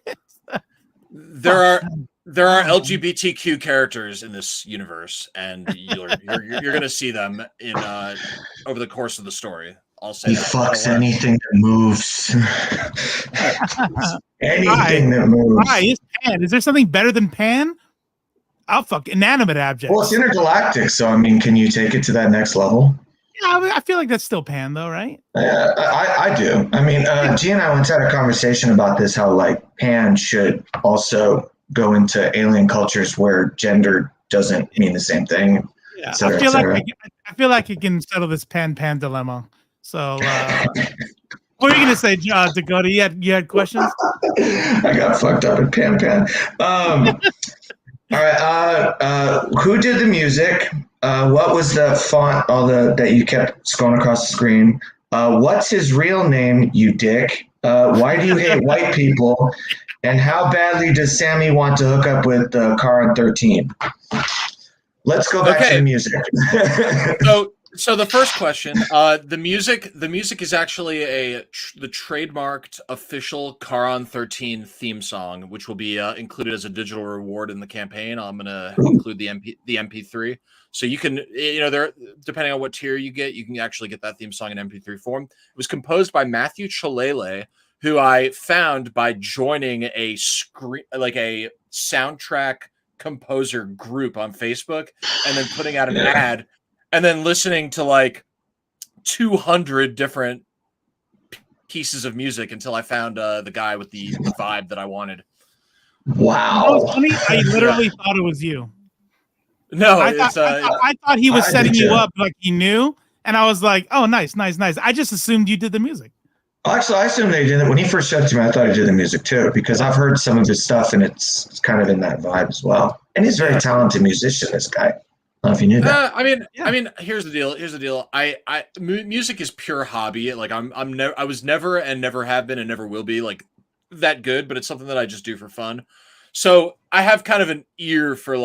There are LGBTQ characters in this universe, and you're going to see them in over the course of the story. I'll say he fucks anything that moves. Anything that moves. Why is Pan? Is there something better than Pan? I'll fuck inanimate objects. Well, it's intergalactic, so I mean, can you take it to that next level? Yeah, I feel like that's still Pan, though, right? I do. I mean, G and I once had a conversation about this, how like Pan should also go into alien cultures where gender doesn't mean the same thing. Yeah, I feel like you can settle this Pan dilemma. So, what are you gonna say, Dakota? You had questions? I got fucked up at Pan. All right. Who did the music? What was the font? That you kept scrolling across the screen. What's his real name? You dick. Why do you hate white people? And how badly does Sammy want to hook up with CHARON 13? Let's go back to the music. So the first question, the music is actually the trademarked official CHARON 13 theme song, which will be included as a digital reward in the campaign. I'm going to include the MP3. So you can, there, depending on what tier you get, you can actually get that theme song in MP3 form. It was composed by Matthew Chalele, who I found by joining a soundtrack composer group on Facebook and then putting out an ad and then listening to like 200 different pieces of music until I found the guy with the vibe that I wanted. Wow. Funny, I literally thought it was you. No, I thought he was setting you up like he knew. And I was like, oh, nice. I just assumed you did the music. Actually, I assumed they did it. When he first showed it to me, I thought he did the music too, because I've heard some of his stuff and it's kind of in that vibe as well. And he's a very talented musician, this guy. I don't know if you knew that. I mean, here's the deal. Music is pure hobby. Like I was never and never have been and never will be like that good, but it's something that I just do for fun. So I have kind of an ear for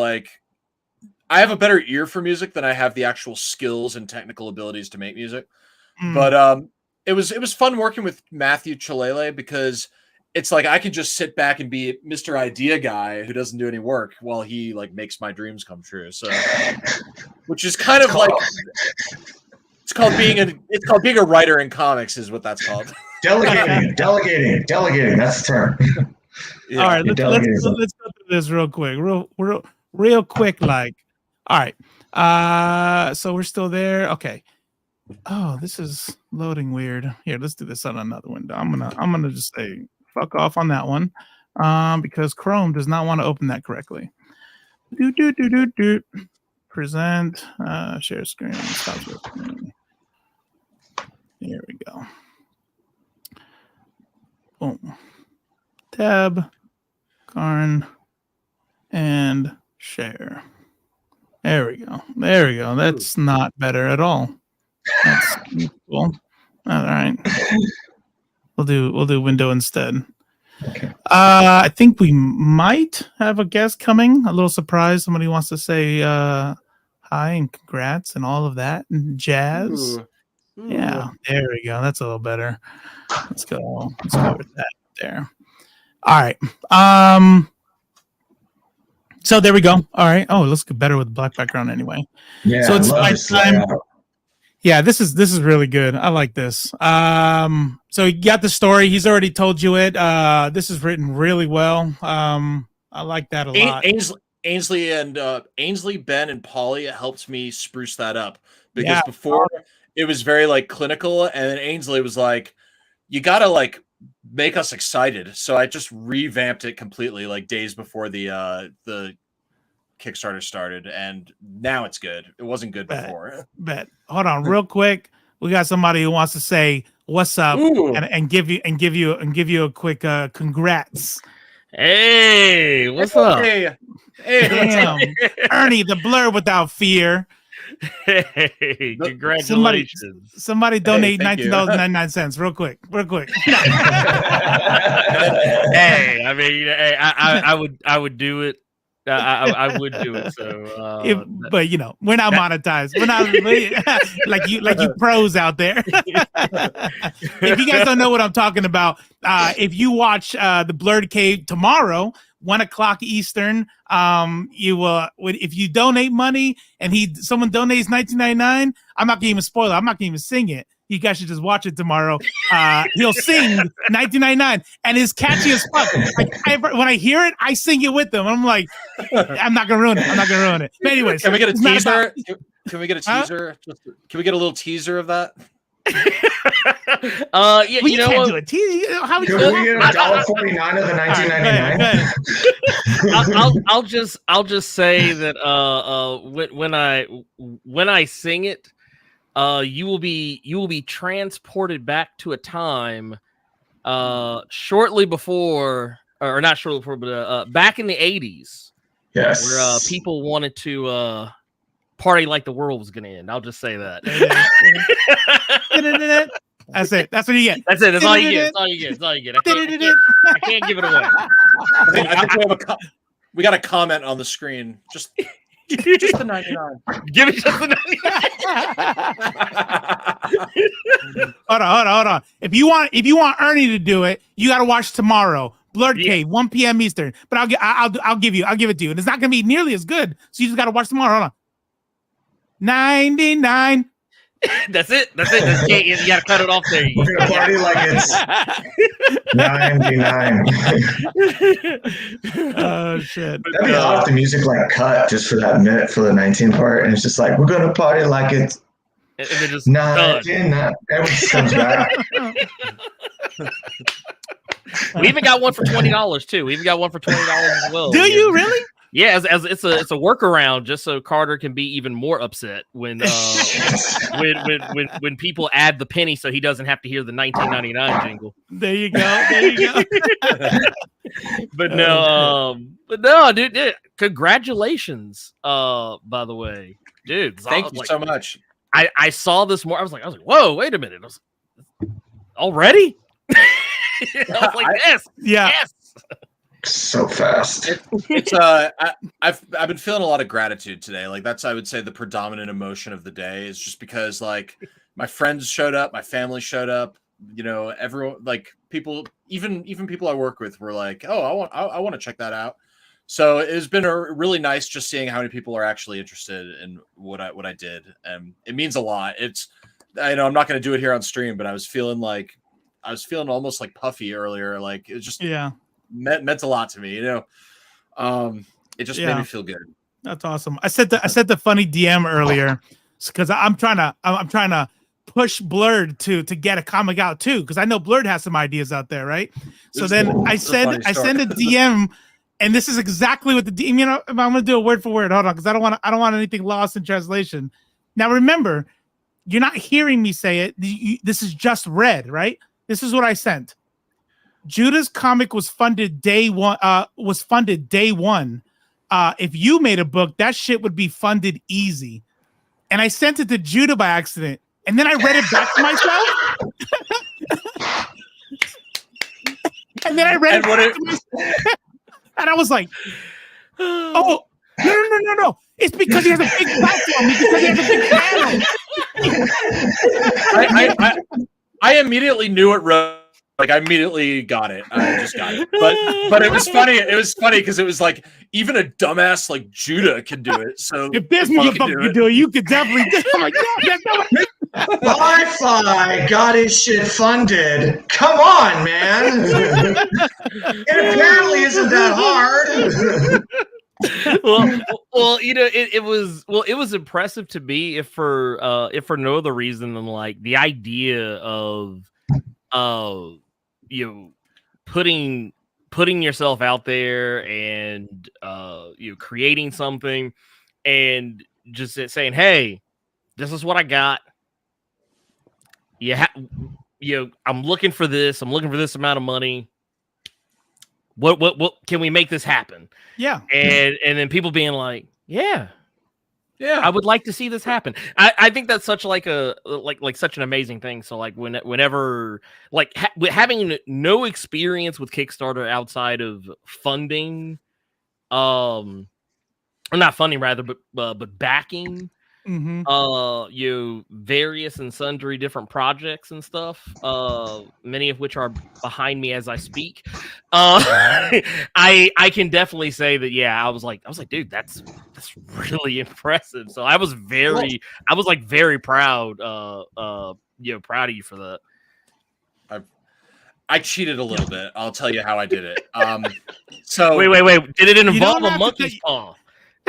I have a better ear for music than I have the actual skills and technical abilities to make music. But it was fun working with Matthew Chalele because it's like I can just sit back and be Mr. Idea guy who doesn't do any work while he like makes my dreams come true. So, which is kind of like it's called being a writer in comics is what that's called. Delegating. That's the term. Yeah. All right, let's go through this real quick, real quick. Like, all right, so we're still there. Okay. Oh, this is loading weird. Here, let's do this on another window. I'm gonna just say fuck off on that one, because Chrome does not want to open that correctly. Present, share screen, stop share screen. Here we go. Boom. Tab, Karn, and share. There we go. That's not better at all. That's cool. All right. We'll do window instead. Okay. I think we might have a guest coming. A little surprise. Somebody wants to say hi and congrats and all of that and jazz. Ooh. Yeah, there we go. That's a little better. Let's go with that there. All right. So there we go. All right. Oh, it looks better with the black background anyway. Yeah. So it's my time. Yeah, this is really good. I like this. So you got the story. He's already told you it. This is written really well. I like that a lot. Ainsley, Ben, and Polly helped me spruce that up because before it was very like clinical, and then Ainsley was like, "You gotta like make us excited." So I just revamped it completely, like days before the Kickstarter started, and now it's good. It wasn't good before. Bet. Hold on, real quick. We got somebody who wants to say what's up and give you a quick congrats. Hey, what's up? Hey, damn, Ernie, the blur without fear. Hey, congratulations! Somebody donate $19.99 real quick. Hey, I mean, I would do it. I would do it. So, but you know, we're not monetized. We're not like you pros out there. If you guys don't know what I'm talking about, if you watch the Blurred Cave tomorrow, 1:00 Eastern, you will. If you donate money and someone donates $19.99, I'm not gonna even spoil it. I'm not gonna even sing it. You guys should just watch it tomorrow. He'll sing $19.99 and it's catchy as fuck. When I hear it, I sing it with them. I'm like, I'm not gonna ruin it. But anyways, can we get a teaser? Can we get a teaser? Can we get a little teaser of that? Yeah, well, you know can't do a teaser. How would you get $1.49 of the $19.99? I'll just say that when I sing it, you will be transported back to a time shortly before, or not shortly before, but back in the 80s. Yes. Where people wanted to party like the world was going to end. I'll just say that. That's it. That's what you get. That's it. That's all you get. That's all you get. I can't give it away. I think we got a comment on the screen. Just the 99. Give it just the 99. Hold on. If you want Ernie to do it, you got to watch tomorrow. Blurred Cave, 1 p.m. Eastern. But I'll give it to you, and it's not gonna be nearly as good. So you just got to watch tomorrow. Hold on. 99. That's it. You got to cut it off there. We're gonna party like it's 99. Oh shit! That'd be off the music like cut just for that minute for the 19 part, and it's just like we're gonna party like it's. And then just 99. Everything comes back. We even got one for $20 too. We even got one for $20 as well. Do you really? Yeah, as it's a workaround just so Carter can be even more upset when people add the penny so he doesn't have to hear the 1999 jingle. There you go. But no, dude, congratulations. By the way, dude, thank you so much. I saw this more. I was like, whoa, wait a minute. Already? I was like, yes. So fast. I've been feeling a lot of gratitude today. Like that's, I would say, the predominant emotion of the day is just because like my friends showed up, my family showed up, you know, everyone, like people, even people I work with were like, oh, I want to check that out. So it's been really nice just seeing how many people are actually interested in what I did, and it means a lot. It's, I know I'm not going to do it here on stream, but I was feeling almost like puffy earlier. Like it just meant a lot to me, you know. It just made me feel good. That's awesome. I said the funny DM earlier because I'm trying to push Blurred to get a comic out too, because I know Blurred has some ideas out there, right? So then I send a DM, and this is exactly what the DM. You know, I'm gonna do a word for word. Hold on, because I don't want anything lost in translation. Now remember, you're not hearing me say it. This is just read, right? This is what I sent. Judah's comic was funded day one. If you made a book, that shit would be funded easy. And I sent it to Judah by accident. And then I read it back to myself. And then I read it back to myself. And I was like, oh, no. It's because he has a big platform. It's because he has a big channel. I immediately knew it wrote. Like I immediately got it. I just got it. But it was funny. It was funny because it was like even a dumbass like Judah could do it. So if this motherfucker could do it, you could definitely do it. I'm like, yeah, Wi-Fi got his shit funded. Come on, man. It apparently isn't that hard. well, you know, it was impressive to me if for no other reason than like the idea of you know, putting yourself out there and you know, creating something and just saying, hey, this is what I got. You know, I'm looking for this. I'm looking for this amount of money. What can we make this happen? Yeah. And then people being like, yeah, I would like to see this happen. I think that's such like such an amazing thing. So like whenever like having no experience with Kickstarter outside of funding, or not funding rather, but backing, you various and sundry different projects and stuff, many of which are behind me as I speak. I can definitely say that, yeah, I was like, dude, that's really impressive. So I was very proud, you know, proud of you for that. I cheated a little bit. I'll tell you how I did it. So wait. Did it involve a monkey's paw?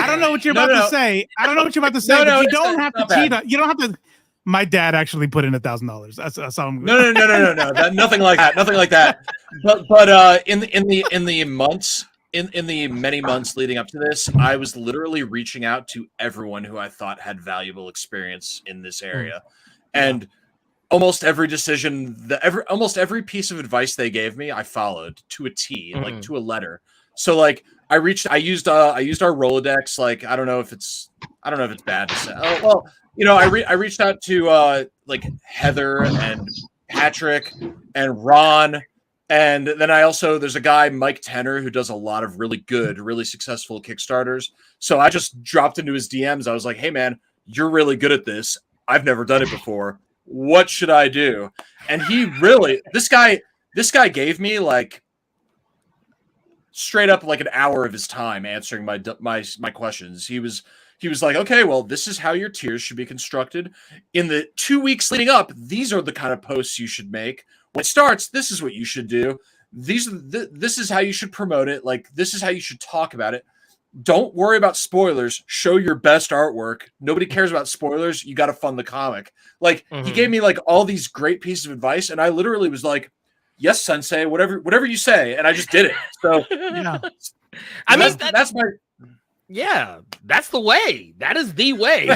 I don't know what you're about to say. I don't know what you're about to say. But you don't have to cheat. You don't have to. My dad actually put in $1,000. That's how I'm. No. Nothing like that. Nothing like that. But in the months, in the many months leading up to this, I was literally reaching out to everyone who I thought had valuable experience in this area, and almost every decision, almost every piece of advice they gave me, I followed to a T, like to a letter. So like. I used our Rolodex. Like, I don't know if it's bad to say. Oh, well, you know, I reached out to like Heather and Patrick and Ron. And then there's a guy, Mike Tenner, who does a lot of really good, really successful Kickstarters. So I just dropped into his DMs. I was like, hey man, you're really good at this. I've never done it before. What should I do? And he really, this guy gave me like, straight up like an hour of his time answering my questions. He was like, okay, well, this is how your tiers should be constructed. In the 2 weeks leading up, these are the kind of posts you should make. When it starts, this is what you should do. This is how you should promote it. Like, this is how you should talk about it. Don't worry about spoilers. Show your best artwork. Nobody cares about spoilers. You got to fund the comic. Like, he gave me like all these great pieces of advice, and I literally was like, yes, sensei, whatever you say. And I just did it. So yeah. I mean, that's my, yeah, that's the way. That is the way.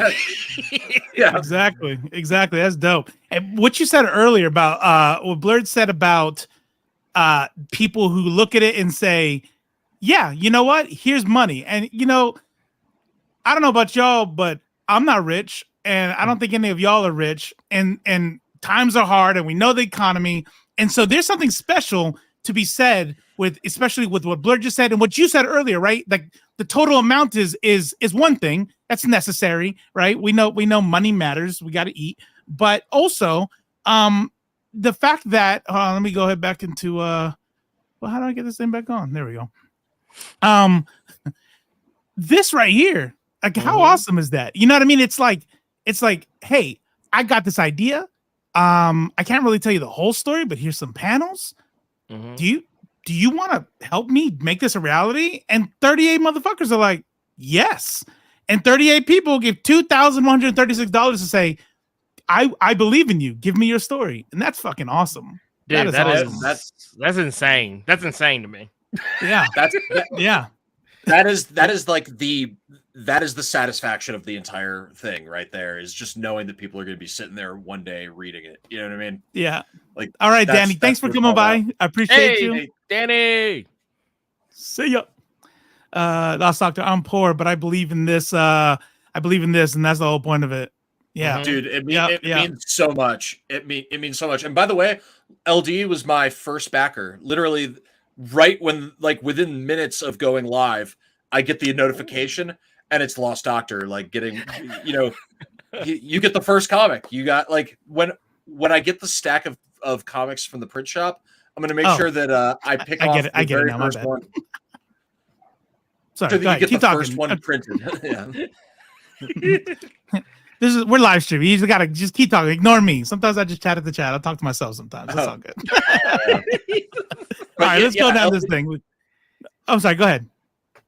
Yeah, exactly. That's dope. And what you said earlier about what Blurred said about people who look at it and say, yeah, you know what? Here's money. And, you know, I don't know about y'all, but I'm not rich. And I don't think any of y'all are rich. And times are hard, and we know the economy. And so there's something special to be said with, especially with what Blurred just said and what you said earlier, right? Like the total amount is one thing that's necessary, right? We know money matters. We got to eat, but also the fact that let me go ahead back into well, how do I get this thing back on? There we go. This right here, like how awesome is that? You know what I mean? It's like, hey, I got this idea. I can't really tell you the whole story, but here's some panels. Do you want to help me make this a reality? And 38 motherfuckers are like, yes. And 38 people give $2,136 to say, I believe in you. Give me your story. And that's fucking awesome. Dude, awesome. That's insane. That's insane to me. Yeah. Yeah. That is the satisfaction of the entire thing right there, is just knowing that people are going to be sitting there one day reading it. You know what I mean? Yeah. Like, all right, Danny, thanks for coming by. I appreciate you. Hey, Danny. See ya. Lost Doctor, I'm poor, but I believe in this. I believe in this, and that's the whole point of it. Yeah, dude, it means so much. It means so much. And by the way, LD was my first backer. Literally, right when, like, within minutes of going live, I get the notification, and it's Lost Doctor. Like, getting, you know, you get the first comic. You got, like, when I get the stack of comics from the print shop, I'm going to make sure that I pick off the very first one. Sorry, so that you get keep the talking. first one printed. Yeah. We're live streaming. You just keep talking. Ignore me. Sometimes I just chat at the chat. I talk to myself sometimes. That's all good. All right, let's go down this thing. I'm sorry. Go ahead.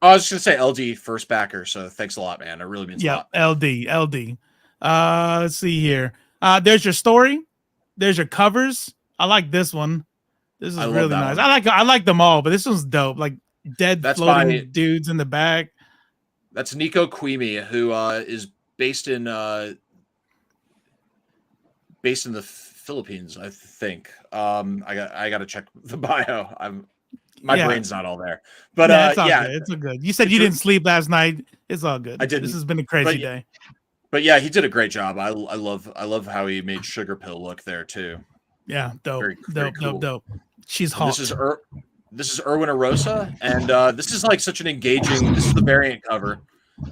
I was just gonna say LD first backer. So thanks a lot, man. It really means a lot. LD. Let's see here. There's your story. There's your covers. I like this one. This is really nice. I like them all, but this one's dope. Like dead floating dudes in the back. That's Nico Quimi, who is based in the Philippines, I think. I got to check the bio. My brain's not all there, but it's all good. You said you didn't sleep last night. It's all good. I didn't. This has been a crazy day. But yeah, he did a great job. I love how he made Sugar Pill look there too. Yeah, dope, very cool. Dope. She's hot. This is Erwin Arosa, and this is like such an engaging. This is the variant cover.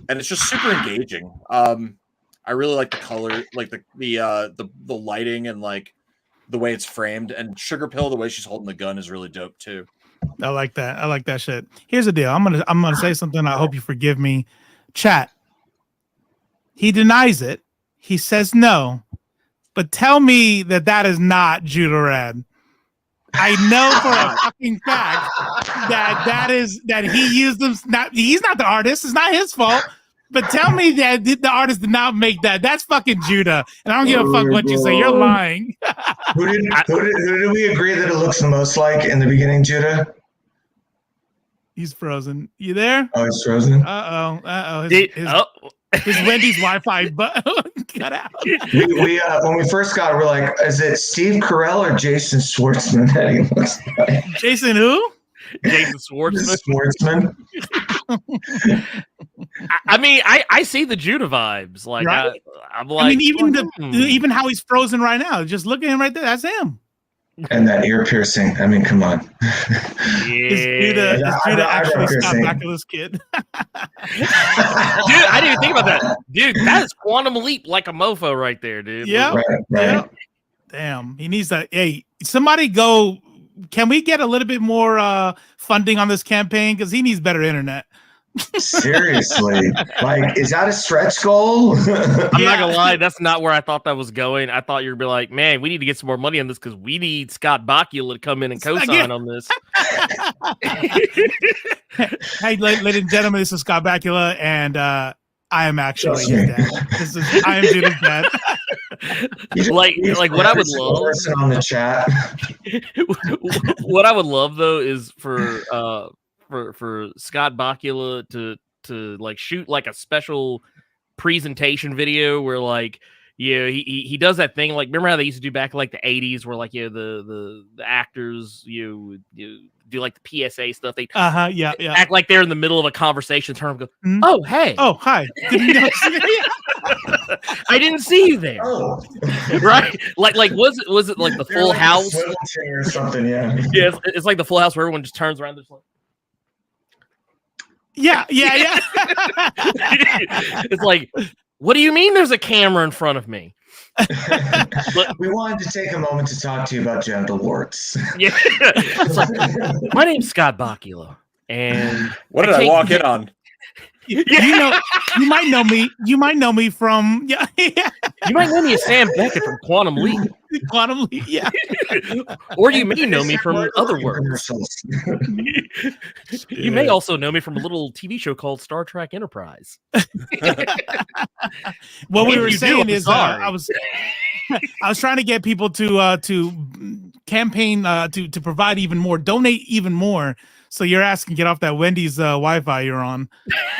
And it's just super engaging. I really like the color, like the lighting, and like the way it's framed. And Sugar Pill, the way she's holding the gun, is really dope too. I like that. I like that shit. Here's the deal. I'm gonna say something. I hope you forgive me. Chat. He denies it. He says no. But tell me that is not Judah Radd. I know for a fucking fact that he used them. He's not the artist. It's not his fault. But tell me that the artist did not make that. That's fucking Judah. And I don't give a fuck what you say. You're lying. Who did we agree that it looks the most like in the beginning, Judah? He's frozen. You there? Oh, he's frozen. His Wendy's Wi-Fi cut out. We when we first got it, we're like, is it Steve Carell or Jason Schwartzman that he looks like? Jason who? Jason Schwartzman. I mean, I see the Judah vibes. Like, right? I'm like, I mean, even how he's frozen right now. Just look at him right there. That's him. And that ear piercing. I mean, come on. Is Judah actually Scott Bakula's kid? Dude, I didn't even think about that. Dude, that is Quantum Leap like a mofo right there, dude. Yeah. Right. Yeah. Damn. He needs to. Hey, somebody go. Can we get a little bit more funding on this campaign? Because he needs better internet. Seriously, like, is that a stretch goal? I'm not gonna lie, that's not where I thought that was going. I thought you were gonna be like, man, we need to get some more money on this because we need Scott Bakula to come in and co-sign on this. Hey, ladies and gentlemen, this is Scott Bakula, and I am actually his dad. I am Judah's dad. like what I would love on the chat. What I would love though is for Scott Bakula to like shoot like a special presentation video where like he does that thing, like remember how they used to do back in like the 80s where like the actors you do like the PSA stuff, they act like they're in the middle of a conversation, turn and go, oh hey, oh hi, I didn't see you there. Oh. Right, like was it like the Full like House or something? Yeah, it's like the Full House where everyone just turns around, just like. Yeah. It's like, what do you mean there's a camera in front of me? We wanted to take a moment to talk to you about genital warts. Yeah. It's like, my name's Scott Bakula, and What did I walk in on? You know, you might know me. You might know me from you might know me as Sam Beckett from Quantum Leap. Quantum Leap, yeah. Or you may know me from other work. You may also know me from a little TV show called Star Trek Enterprise. What we If were you saying do, is, sorry. I was trying to get people to campaign to provide even more, donate even more, so your ass can get off that Wendy's Wi-Fi you're on.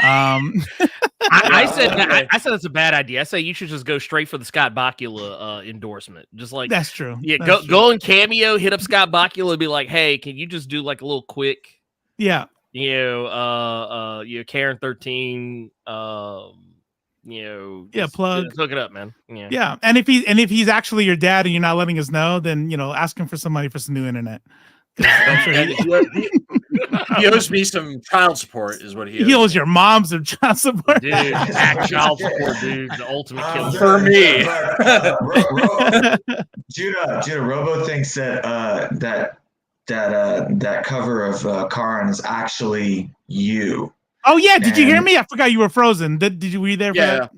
I said that's a bad idea. I say you should just go straight for the Scott Bakula endorsement. Just like that's true. Yeah, That's go on Cameo, hit up Scott Bakula, and be like, "Hey, can you just do like a little quick, Yeah. Karen 13, just plug. hook it up, man. Yeah, Yeah, and if he's actually your dad and you're not letting us know, then ask him for some money for some new internet. I'm sure He owes me some child support, is what he owes your mom some child support. dude, act child support, dude, the ultimate killer For me. Judah, Robo thinks that cover of CHARON is actually you. Oh yeah, did you hear me? I forgot you were frozen. Were you there for that?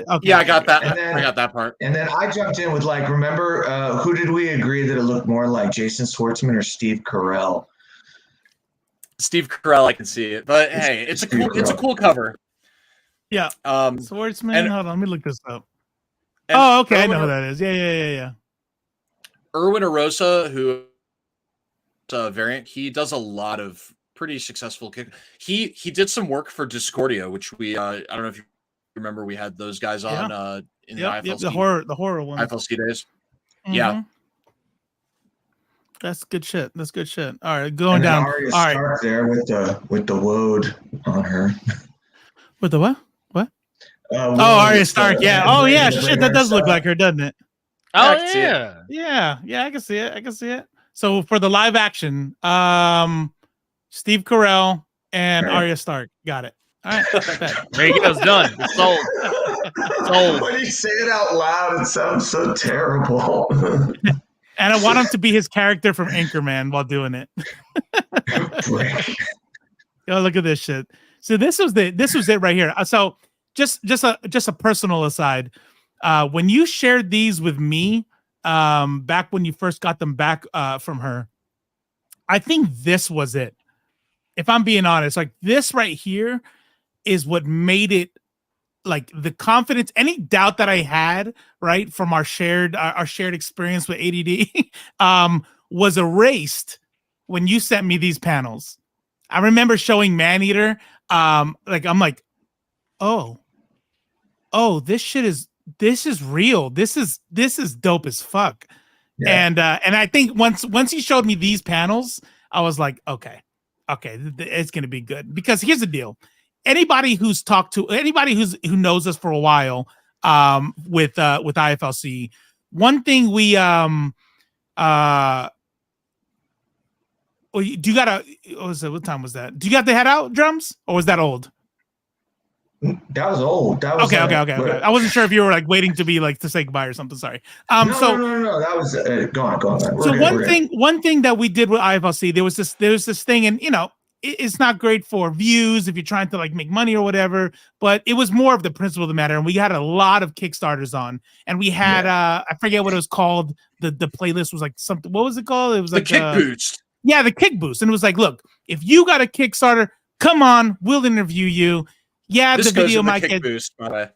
Okay. Yeah, I got that. I got that part. And then I jumped in with remember who did we agree that it looked more like, Jason Schwartzman or Steve Carell? Steve Carell, I can see it, but hey, it's a cool cover. Yeah. Schwartzman. and- Hold on, let me look this up. And Oh, okay, I know who Erwin- that is. Yeah. Erwin Arosa, who variant, he does a lot of pretty successful kick. He did some work for Discordia, which we I don't know if you remember, we had those guys on in the IFLC, the horror one. IFLC days. Mhm. Yeah. That's good shit. All right, going down. Arya All right. Stark there with the woad on her. With the what? Woad Arya with Stark. the- Yeah. Oh yeah. Shit, that does look like her, doesn't it? Oh I can see it. yeah. Yeah. I can see it. So for the live action, Steve Carell and Right. Arya Stark. Got it. All right. Bet. There you go. It's done. It's sold. Sold. When you say it out loud, it sounds so terrible. And I want him to be his character from Anchorman while doing it. Oh, look at this shit. So this was it right here. So just a personal aside. When you shared these with me, back when you first got them back from her, I think this was it. If I'm being honest, like this right here is what made it, like, the confidence, any doubt that I had, right, from our shared experience with ADD, was erased when you sent me these panels. I remember showing Maneater, I'm like, oh, this is real. This is dope as fuck. Yeah. And I think once he showed me these panels, I was like, okay, it's gonna be good. Because here's the deal. Anybody who knows us for a while, with IFLC, one thing we do you gotta, what time was that? Do you got the head out drums, or was that old? That was old. That was okay. I wasn't sure if you were like waiting to be like to say goodbye or something. Sorry. No. That was go on. So one thing that we did with IFLC, there was this thing, and it's not great for views if you're trying to like make money or whatever, but it was more of the principle of the matter. And we had a lot of Kickstarters on, and we had I forget what it was called. The playlist was like something. What was it called? It was like the Kick Boost. Yeah, the Kick Boost. And it was like, look, if you got a Kickstarter, come on, we'll interview you. Yeah, This the video goes in the might Kick get Boost, by the way.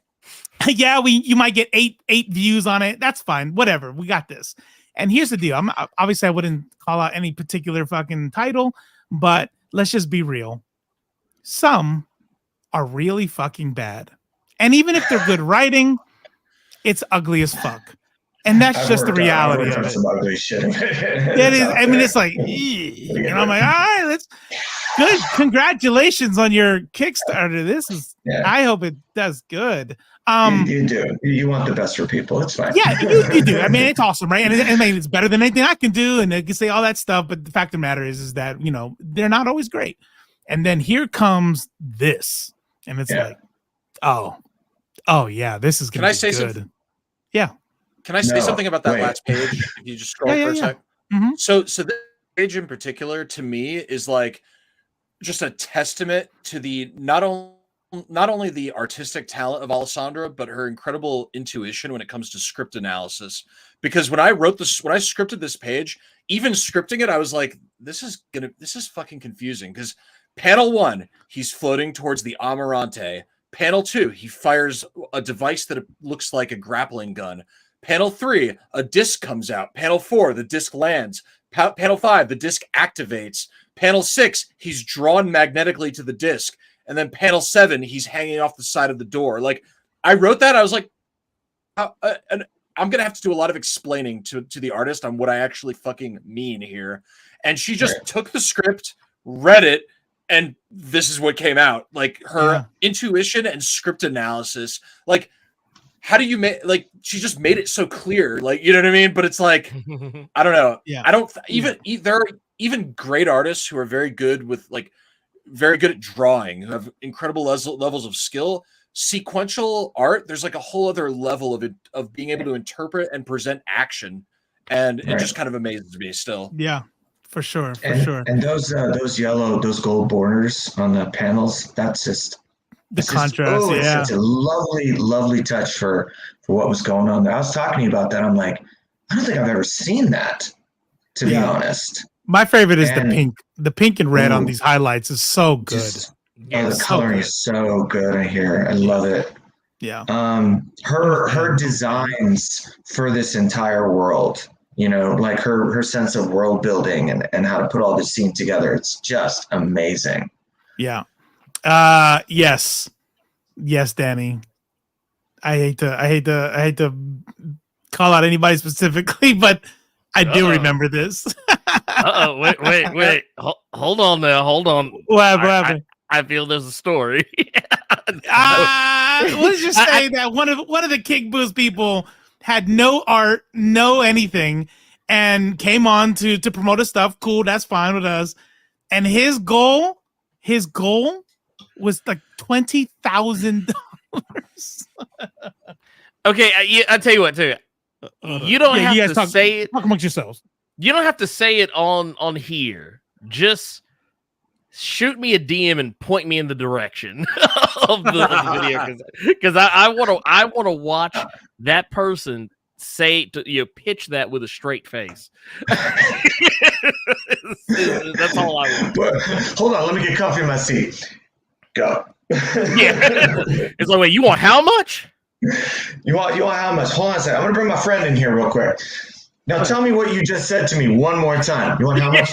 yeah, you might get eight views on it. That's fine. Whatever. We got this. And here's the deal. Obviously I wouldn't call out any particular fucking title, but let's just be real. Some are really fucking bad. And even if they're good writing, it's ugly as fuck. And that's just the reality of it. Some ugly shit. It is. I mean, it's like, I'm like, all right, that's good. Congratulations on your Kickstarter. This is. Yeah. I hope it does good. You do. You want the best for people. It's fine. Yeah, you do. I mean, it's awesome, right? And it's better than anything I can do, and they can say all that stuff. But the fact of the matter is that they're not always great. And then here comes this, and it's like, oh yeah, this is gonna be good. Something? Yeah. Can I say No, something about that wait. last page? If you just scroll Yeah, for a yeah, sec. Mhm. So this page in particular, to me, is like just a testament to the not only the artistic talent of Alessandra, but her incredible intuition when it comes to script analysis. Because when I scripted this page, even scripting it, I was like, this is fucking confusing. Because panel 1, he's floating towards the Amarante. Panel 2, he fires a device that looks like a grappling gun. Panel 3, a disc comes out. Panel 4, the disc lands. Panel 5, the disc activates. Panel 6, he's drawn magnetically to the disc. And then panel 7, he's hanging off the side of the door. Like, I wrote that, I was like, and I'm going to have to do a lot of explaining to the artist on what I actually fucking mean here. And she just took the script, read it, and this is what came out. Like, her intuition and script analysis. Like, how do you make, like, she just made it so clear. Like, you know what I mean? But it's like, I don't know. Yeah. I don't there are even great artists who are very good at drawing, who have incredible levels of skill. Sequential art, there's like a whole other level of being able to interpret and present action, and it just kind of amazes me still. Yeah, for sure. And those gold borders on the panels, that's just The contrast, it's such a lovely touch for what was going on there. I was talking to you about that. I'm like, I don't think I've ever seen that, to be honest. My favorite is the pink and red on these highlights is so good. The coloring is so good in here. I love it. Yeah. Her designs for this entire world, you know, like her sense of world building and how to put all this scene together. It's just amazing. Yeah. Yes, Danny. I hate to call out anybody specifically, but I do remember this. Wait. Hold on now. Hold on. What happened? I feel there's a story. Let's just say that one of the Kick Boost people had no art, no anything, and came on to promote his stuff. Cool, that's fine with us. And his goal was like $20,000. Okay, I'll tell you what, too. You don't have to say it. Talk amongst yourselves. You don't have to say it on here. Just shoot me a DM and point me in the direction of the video, because I want to watch that person pitch that with a straight face. That's all I want. But, hold on, let me get comfy in my seat. Go. It's like, wait, you want how much? You want how much? Hold on a second. I'm gonna bring my friend in here real quick. Now tell me what you just said to me one more time. You want how much?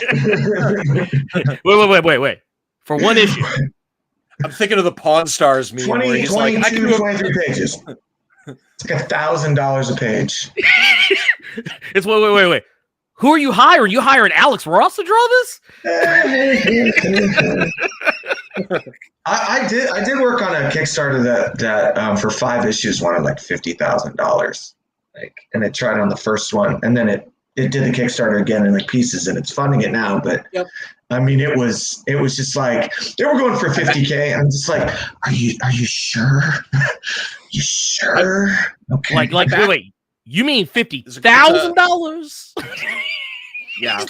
Wait. For one issue. I'm thinking of the Pawn Stars meme. 23 pages. It's like $1,000 a page. It's wait. Who are you hiring? You hiring Alex Ross to draw this? I did work on a Kickstarter that for 5 issues wanted like $50,000. And it tried on the first one, and then it did the Kickstarter again in like pieces, and it's funding it now. But I mean, it was just like they were going for $50K. I'm just like, are you sure? You sure? Okay. Like wait, you mean $50,000? Yeah.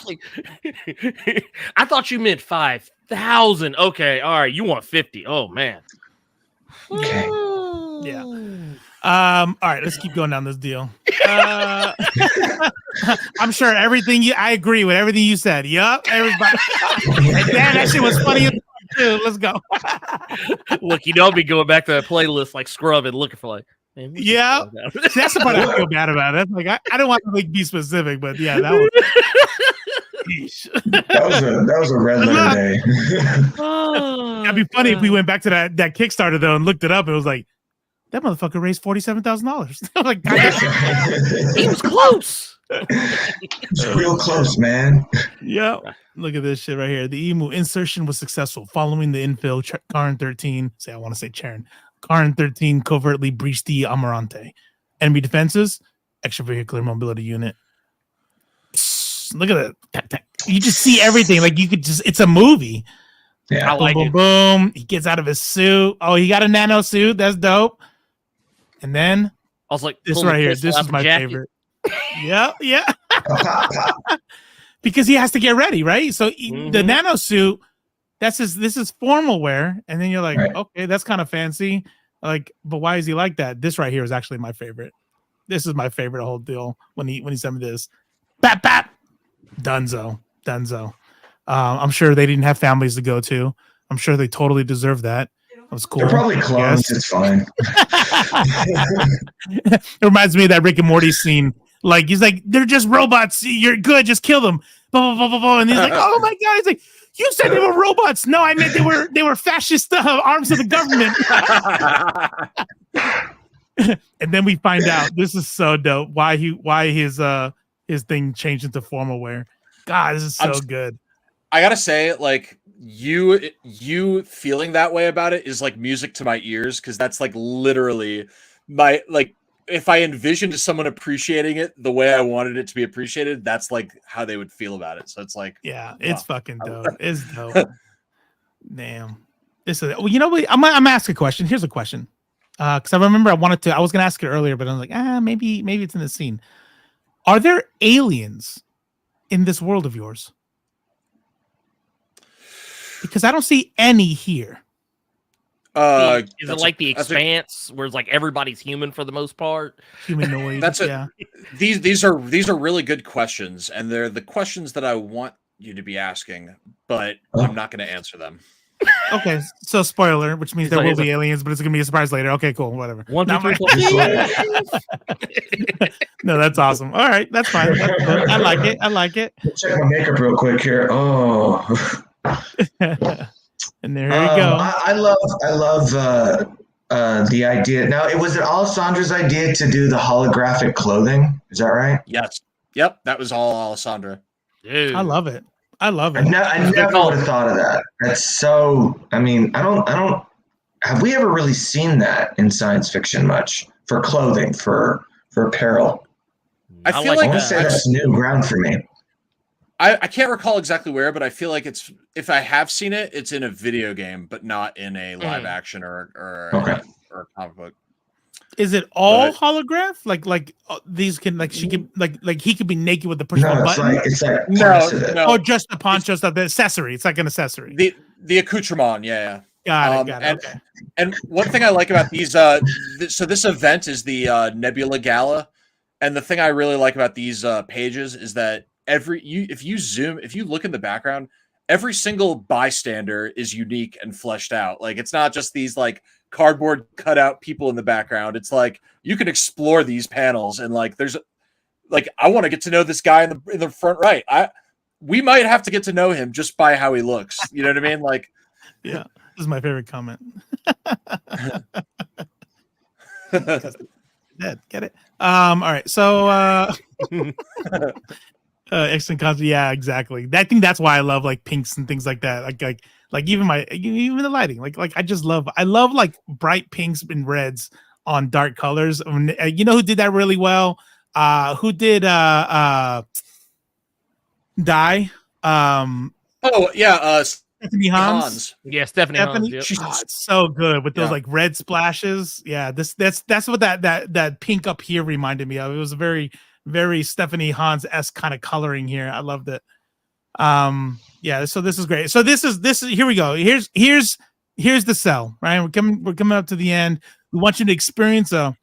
I thought you meant 5,000. Okay, all right. You want 50? Oh man. Okay. Yeah. All right, let's keep going down this deal. I'm sure I agree with everything you said. Yup, everybody. And Dan, that shit was funny too. Let's go. Look, I'll be going back to that playlist like scrubbing, looking for like. Man, yeah, that's the part I feel bad about. That's like I don't want to be specific, but yeah, that was. that was a red letter day. That'd be funny if we went back to that Kickstarter though and looked it up. And it was like, that motherfucker raised $47,000. Like, he was close. It's real close, man. Yeah. Look at this shit right here. The emu insertion was successful following the infill. CHARON 13. I want to say CHARON. CHARON 13 covertly breached the Amarante. Enemy defenses, extravehicular mobility unit. Look at that. You just see everything. Like, you could just, it's a movie. Yeah. I like boom, it. Boom. He gets out of his suit. Oh, he got a nano suit. That's dope. And then I was like, This pulling the right here. pistol This out is the my jacket. favorite. Yeah. Because he has to get ready, right? So the nano suit, this is formal wear, and then you're like, Right. okay, that's kind of fancy. Like, but why is he like that? This right here is actually my favorite. This is my favorite whole deal when he sent me this. Bap bap. Dunzo. I'm sure they didn't have families to go to. I'm sure they totally deserve that. That was cool. They're probably clones. It's fine. It reminds me of that Rick and Morty scene. Like, he's like, they're just robots. You're good. Just kill them. Blah, blah, blah, blah, blah. And he's like, oh my God. He's like, you said they were robots. No, I meant they were fascist arms of the government. And then we find out, this is so dope, why his thing changed into formal wear. God, this is so good. I gotta say, like, you feeling that way about it is like music to my ears, because that's like literally my, like, if I envisioned someone appreciating it the way I wanted it to be appreciated, that's like how they would feel about it. So it's like, yeah, it's fucking dope. It's dope. Damn. This is, well, you know what? I'm gonna ask a question. Here's a question. Because I remember I was gonna ask it earlier, but I was like, maybe it's in the scene. Are there aliens in this world of yours? Because I don't see any here. Is it like the Expanse, where it's like everybody's human for the most part? Humanoid. Yeah. These are really good questions, and they're the questions that I want you to be asking, but I'm not going to answer them. Okay, so spoiler, which means there will be aliens, but it's going to be a surprise later. Okay, cool, whatever. 1, 2, 3, 4. No, that's awesome. All right, that's fine. That's good. I like it. Check my makeup real quick here. Oh. And there we go. I love the idea. Now, was it Alessandra's idea to do the holographic clothing? Is that right? Yes. Yep. That was all Alessandra. Dude. I love it. I never would have thought of that. That's so. I mean, I don't. Have we ever really seen that in science fiction much for clothing, for apparel? I feel like I want to say that's new ground for me. I can't recall exactly where, but I feel like it's, if I have seen it, it's in a video game, but not in a live action or a comic book. Is it all holograph? Like these can, like, she can, like he could be naked with the push one button. It's like no. Or just the poncho stuff, the accessory. It's like an accessory. The accoutrement, yeah. Got it. Okay. And one thing I like about these, so this event is the Nebula Gala, and the thing I really like about these pages is that if you look in the background, every single bystander is unique and fleshed out. Like, it's not just these like cardboard cutout people in the background. It's like you can explore these panels, and like there's like, I want to get to know this guy in the front right. We might have to get to know him just by how he looks. You know what I mean? Like, yeah, this is my favorite comment. Get it? All right. So excellent concept. Yeah, exactly. I think that's why I love like pinks and things like that. Like even the lighting. Like I love like bright pinks and reds on dark colors. You know who did that really well? Who did Dye? Oh yeah, Stephanie Hans. Yeah, Stephanie Hans. Yep. It's so good with those like red splashes. Yeah, that's what that pink up here reminded me of. It was a very, very Stephanie Hans-esque kind of coloring here. I loved it. Yeah, so this is great. So this is here we go. Here's the cell, right? We're coming up to the end. We want you to experience a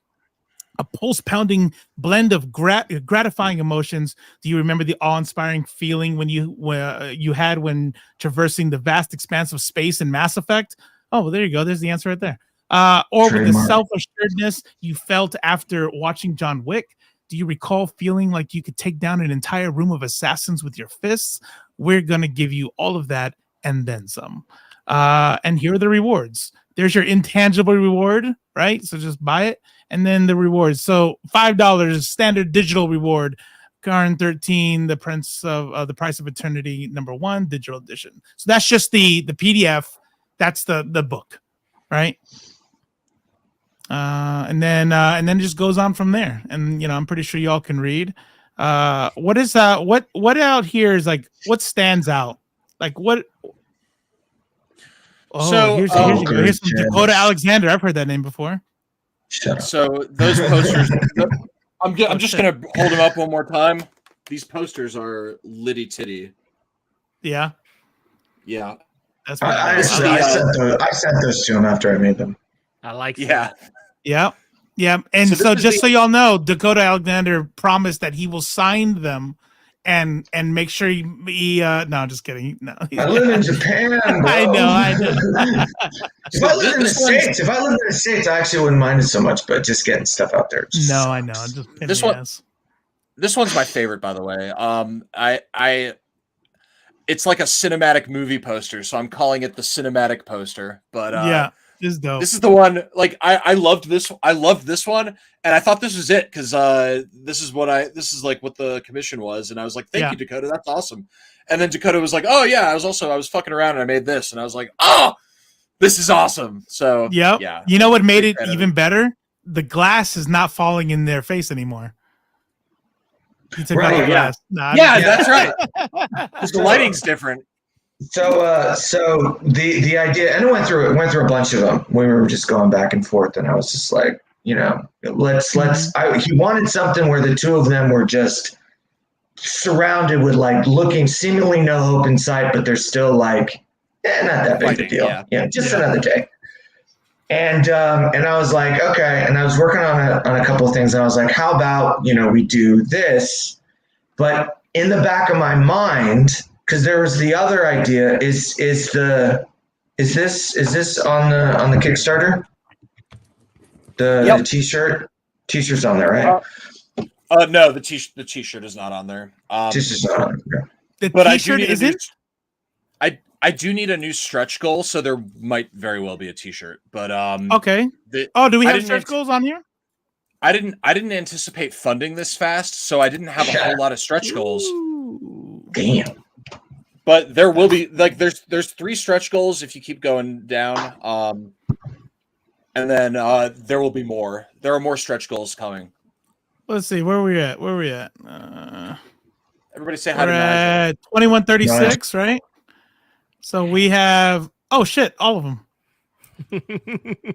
pulse-pounding blend of gratifying emotions. Do you remember the awe-inspiring feeling when you had when traversing the vast expanse of space in Mass Effect? Oh, well, there you go. There's the answer right there. Or with the self-assuredness you felt after watching John Wick. Do you recall feeling like you could take down an entire room of assassins with your fists? We're going to give you all of that and then some. And here are the rewards. There's your intangible reward, right? So just buy it. And then the rewards. So $5 standard digital reward. CHARON 13, the Price of Eternity #1 digital edition. So that's just the PDF. That's the book, right? And then it just goes on from there. And I'm pretty sure y'all can read. What out here is like, what stands out? Like what? Oh, here's some Dakota Alexander. I've heard that name before. Shut up. So those posters, I'm just gonna hold them up one more time. These posters are litty titty. Yeah, Yeah, that's I sent those to him after I made them. I like yeah. that. Yeah. Yeah. And So so, this is just the- so y'all know, Dakota Alexander promised that he will sign them and make sure he no, I'm just kidding. No. I live in Japan, bro. I know. If I lived in the States, I actually wouldn't mind it so much, but just getting stuff out there. No, I know. I'm just This one's my favorite, by the way. It's like a cinematic movie poster, so I'm calling it the cinematic poster. But yeah, this is dope. this is the one. Like I loved this. I loved this one, and I thought this was it because this is like what the commission was, and I was like, "Thank you, Dakota. That's awesome." And then Dakota was like, "Oh yeah, I was fucking around and I made this," and I was like, "Oh, this is awesome." So yeah, you know what made it even better? The glass is not falling in their face anymore. He took out the glass. That's right. Because the lighting's different. So the idea, and it went through a bunch of them. We were just going back and forth, and I was just like, let's. He wanted something where the two of them were just surrounded with like looking seemingly no hope in sight, but they're still like, not that big a deal. Yeah, just another day. And I was like, okay. And I was working on a couple of things, and I was like, how about we do this? But in the back of my mind, because there was the other idea, is this on the Kickstarter? The t-shirt? T-shirt's on there, right? No, the t-shirt is not on there. T-shirt's not on there. The but t-shirt isn't? I do need a new stretch goal, so there might very well be a t-shirt. But okay. Do we have stretch goals on here? I didn't anticipate funding this fast, so I didn't have a whole lot of stretch goals. Damn. But there will be there's 3 stretch goals if you keep going down. And then there will be more. There are more stretch goals coming. Let's see, where are we at? Everybody say hi to Nigel. Nigel. At 2136, right? So we have all of them.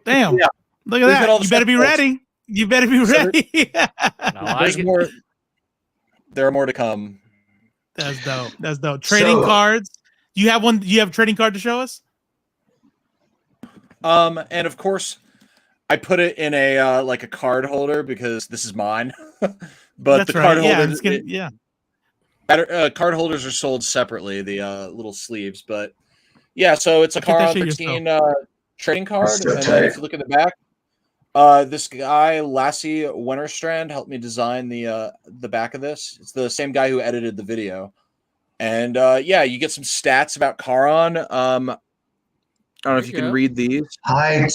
Damn. Yeah. Look at that. You better be ready. You better be ready. There's more. There are more to come. That's dope. Trading cards. You have one. You have a trading card to show us? And of course, I put it in a like a card holder because this is mine. But that's the card holder, card holders are sold separately. The little sleeves, but yeah. So it's a CHARON 13 trading card, and then if you look at the back. This guy, Lassie Wennerstrand, helped me design the back of this. It's the same guy who edited the video. And you get some stats about CHARON. I don't know if you can read these. Height.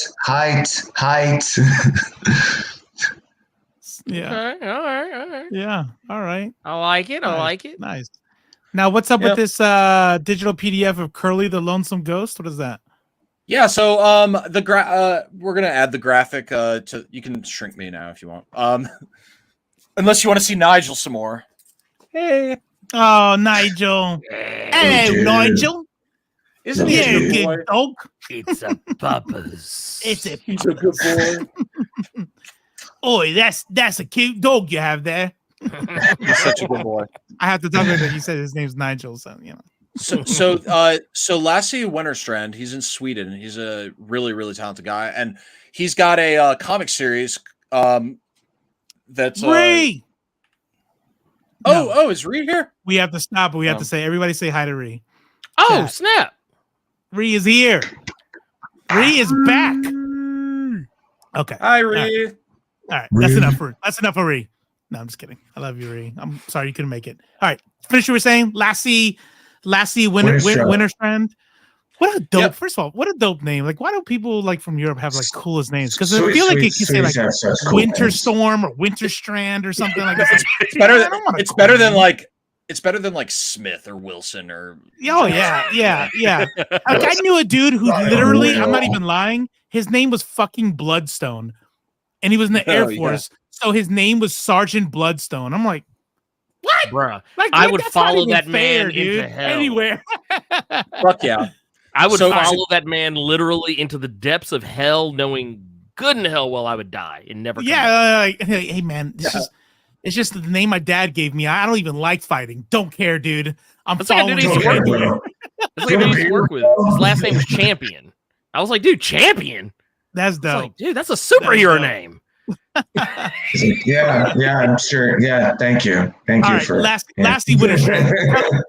Yeah. Okay. All right. Yeah. All right. I like it. Nice. Now, what's up with this digital PDF of Curly the Lonesome Ghost? What is that? Yeah, so we're gonna add the graphic to. You can shrink me now if you want. Unless you want to see Nigel some more. Hey. Oh, Nigel. Hello, Nigel. Isn't he a good boy? Dog? It's a puppers. He's a good boy. Oi, that's a cute dog you have there. He's such a good boy. I have to talk about that. You said his name's Nigel, so So Lassie Wennerstrand, he's in Sweden. He's a really, really talented guy, and he's got a comic series that's Ree. Is Ree here? We have to stop, but we have to say everybody say hi to Ree. Oh, snap! Ree is here. Ree is back. Okay. Hi, Ree. All right. That's enough for Ree. No, I'm just kidding. I love you, Ree. I'm sorry you couldn't make it. All right. Finish what you were saying. Lassie Wennerstrand. What a dope! First of all, what a dope name! Like, why don't people like from Europe have like coolest names? Because I feel like it could say like Winter Storm or Winter Strand or something like that. It's better. It's better than like Smith or Wilson or. Oh yeah. Like, I knew a dude who literally, I'm not even lying. His name was fucking Bloodstone, and he was in the Air Force, so his name was Sergeant Bloodstone. I'm like, what, bruh? Like, I would follow that man into hell. Anywhere. Fuck yeah. I would follow that man literally into the depths of hell, knowing good and hell well I would die and never. Come back. Yeah, like, hey man, it's just the name my dad gave me. I don't even like fighting. Don't care, dude. I'm That's like a dude following. he used to work with. That's like a dude he used to work with. His last name was Champion. I was like, dude, Champion. That's I was dope. like, dude, that's a superhero dope. name. Yeah, I'm sure. Yeah, thank you All right, for Lasty Wintershred.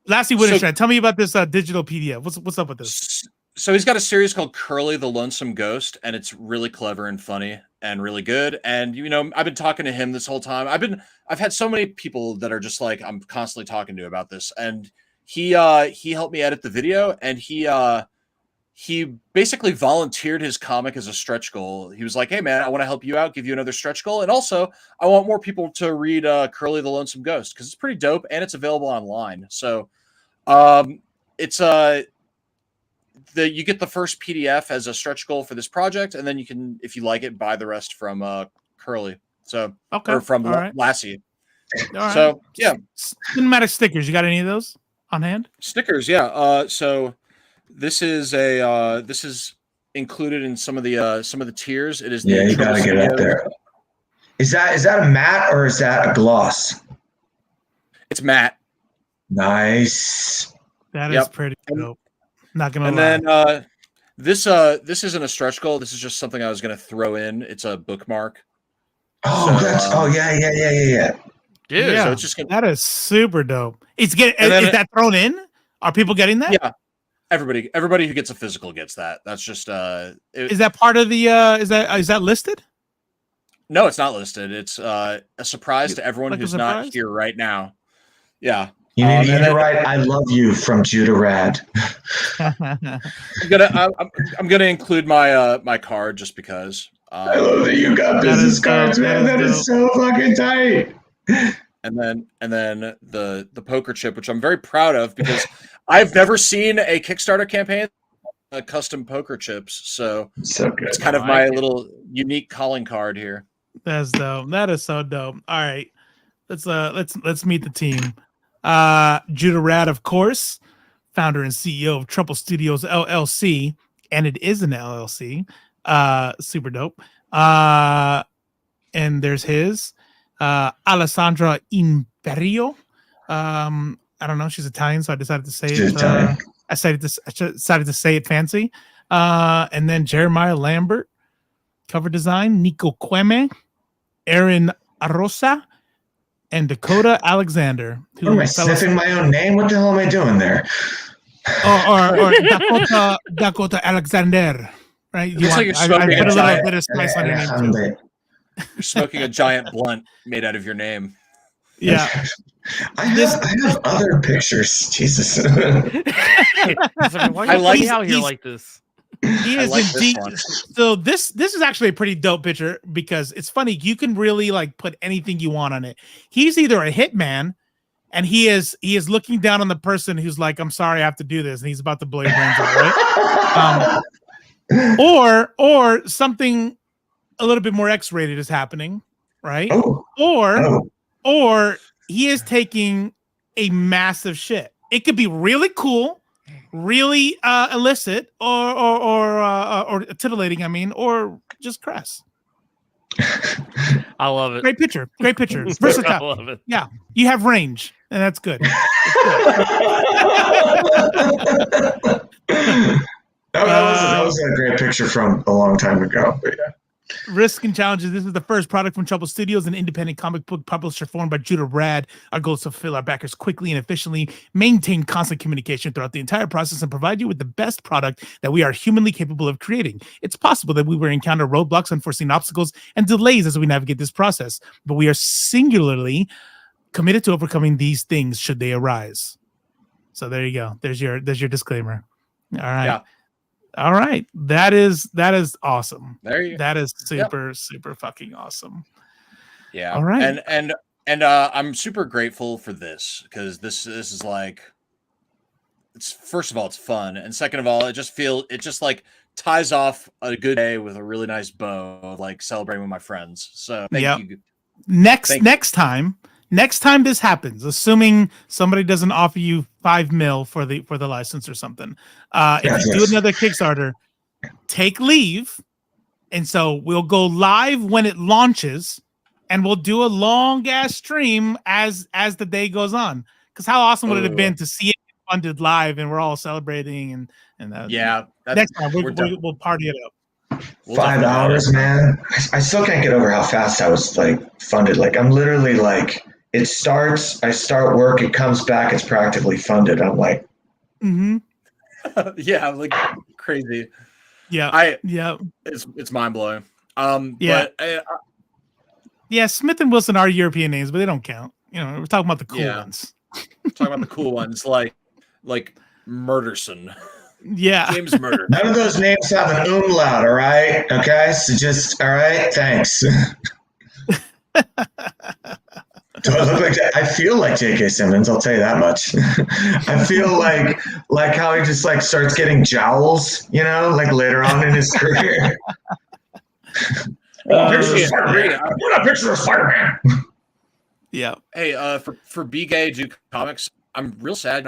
Lasty Wintershred, tell me about this digital PDF. What's up with this? So he's got a series called Curly the Lonesome Ghost, and it's really clever and funny and really good. And I've been talking to him this whole time. I've had so many people that are just like I'm constantly talking to about this, and he helped me edit the video, and he basically volunteered his comic as a stretch goal. He was like, "Hey man, I want to help you out, give you another stretch goal, and also I want more people to read Curly the Lonesome Ghost because it's pretty dope and it's available online." So it's you get the first PDF as a stretch goal for this project, and then you can, if you like it, buy the rest from Curly. So or from Lassie. So yeah, cinematic stickers. You got any of those on hand? Stickers, yeah. So this is included in some of the tiers. It is you gotta get up there. Is that a matte or is that a gloss? It's matte. Nice. That is pretty dope. Not gonna lie. And then this isn't a stretch goal. This is just something I was gonna throw in. It's a bookmark. Oh, yeah. Dude, yeah, so it's just that is super dope. Is that thrown in? Are people getting that? Yeah. Everybody who gets a physical gets that. That's just is that part of the is that listed? No, it's not listed. It's a surprise to everyone who's not here right now. Yeah. You need to write "I love you" from Judah Radd. I'm gonna include my card just because. I love that you got business cards, man. That is so fucking tight. And then the poker chip, which I'm very proud of because I've never seen a Kickstarter campaign custom poker chips. So good. It's kind of my little unique calling card here. That's dope. That is so dope. All right, let's meet the team. Judah Radd, of course, founder and CEO of Trouble Studios LLC, and it is an LLC. Super dope. And there's his Alessandra Imperio. I don't know. She's Italian, so I decided to say it. I decided to say it fancy. And then Jeremiah Lambert, cover design. Nico Queme, Aaron Arrosa, and Dakota Alexander. Who am I sniffing my own name? What the hell am I doing there? Or Dakota Alexander. Right? I put a little bit of spice on your name too. You're smoking a giant blunt made out of your name. Yeah. I have other pictures. Jesus. I like out here like this. He is indeed. So this is actually a pretty dope picture because it's funny. You can really like put anything you want on it. He's either a hitman, and he is looking down on the person who's like, "I'm sorry, I have to do this," and he's about to blow your brains out, right? Or something a little bit more X-rated is happening, right? Or he is taking a massive shit. It could be really cool, really illicit, or titillating. I mean, or just crass. I love it. Great picture. Versatile. I love it. Yeah, you have range, and that's good. That was a great picture from a long time ago. But yeah. Risk and challenges. This is the first product from Trouble Studios, an independent comic book publisher formed by Judah Radd. Our goal is to fulfill our backers quickly and efficiently, maintain constant communication throughout the entire process, and provide you with the best product that we are humanly capable of creating. It's possible that we will encounter roadblocks, unforeseen obstacles, and delays as we navigate this process, but we are singularly committed to overcoming these things should they arise. So there you go. There's your disclaimer. All right. Yeah. All right. That is awesome. There you go. That is super fucking awesome. Yeah. All right. And I'm super grateful for this because this is like, it's first of all, it's fun. And second of all, it just like ties off a good day with a really nice bow of like celebrating with my friends. So thank you. Next time this happens, assuming somebody doesn't offer you $5 million for the license or something, if you do another Kickstarter, take leave And so we'll go live when it launches, and we'll do a long ass stream as the day goes on. Because how awesome would it have been to see it funded live, and we're all celebrating and Yeah, next time we'll party it up. 5 hours, man. I still can't get over how fast I was like funded. Like I'm literally like it starts, I start work, it comes back, it's practically funded. I'm like, yeah, like crazy. Yeah, it's mind blowing. Yeah. But yeah, Smith and Wilson are European names, but they don't count. You know, we're talking about the cool ones. Talking about the cool ones, like Murderson. Yeah, James Murder. none of those names have an umlaut, all right? Okay, so just all right, thanks. Do I look like I feel like J.K. Simmons, I'll tell you that much. I feel like how he just like starts getting jowls, you know, like later on in his career. What a picture of Spider-Man. Yeah. Hey, for B Gay Duke Comics, I'm real sad.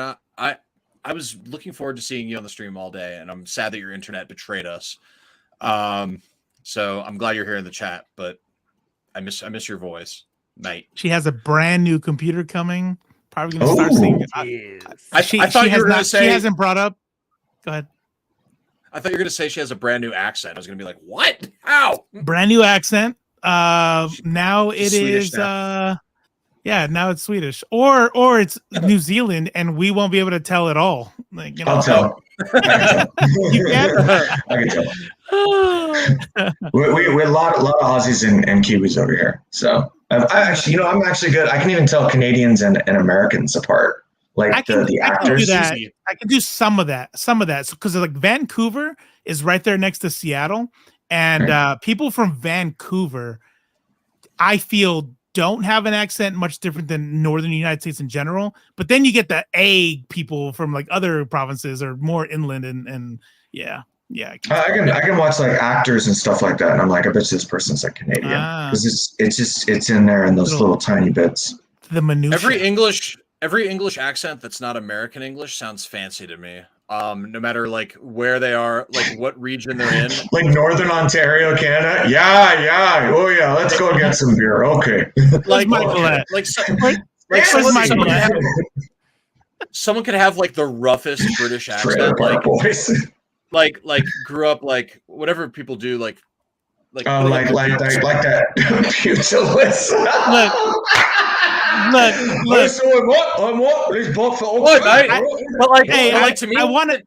I was looking forward to seeing you on the stream all day, and I'm sad that your internet betrayed us. So I'm glad you're here in the chat, but I miss your voice, mate. She has a brand new computer coming. Probably gonna start seeing. I thought you were gonna say she hasn't brought up. Go ahead. I thought you were gonna say she has a brand new accent. I was gonna be like, what? How? Brand new accent. Now it Swedish is. now. Yeah, now it's Swedish, or it's New Zealand, and we won't be able to tell at all. Like, you know, I'll tell. You can. I can tell. We're a lot of Aussies and Kiwis over here. So I'm actually good. I can even tell Canadians and Americans apart. Like the actors. I can do some of that. Because like Vancouver is right there next to Seattle, and people from Vancouver, I feel, don't have an accent much different than northern United States in general. But then you get the A people from like other provinces or more inland, and yeah. I can watch like actors and stuff like that, and I'm like, I bet this person's like Canadian because it's in there in those little tiny bits. The minutiae. Every English accent that's not American English sounds fancy to me. No matter like where they are, like what region they're in. Like Northern Ontario, Canada. Yeah. Oh yeah, let's go get some beer. Okay. Like someone could have like the roughest British accent, like grew up like whatever people do, like that pugilist. Look. I'm what? These box for but like, hey, like to me, I want to.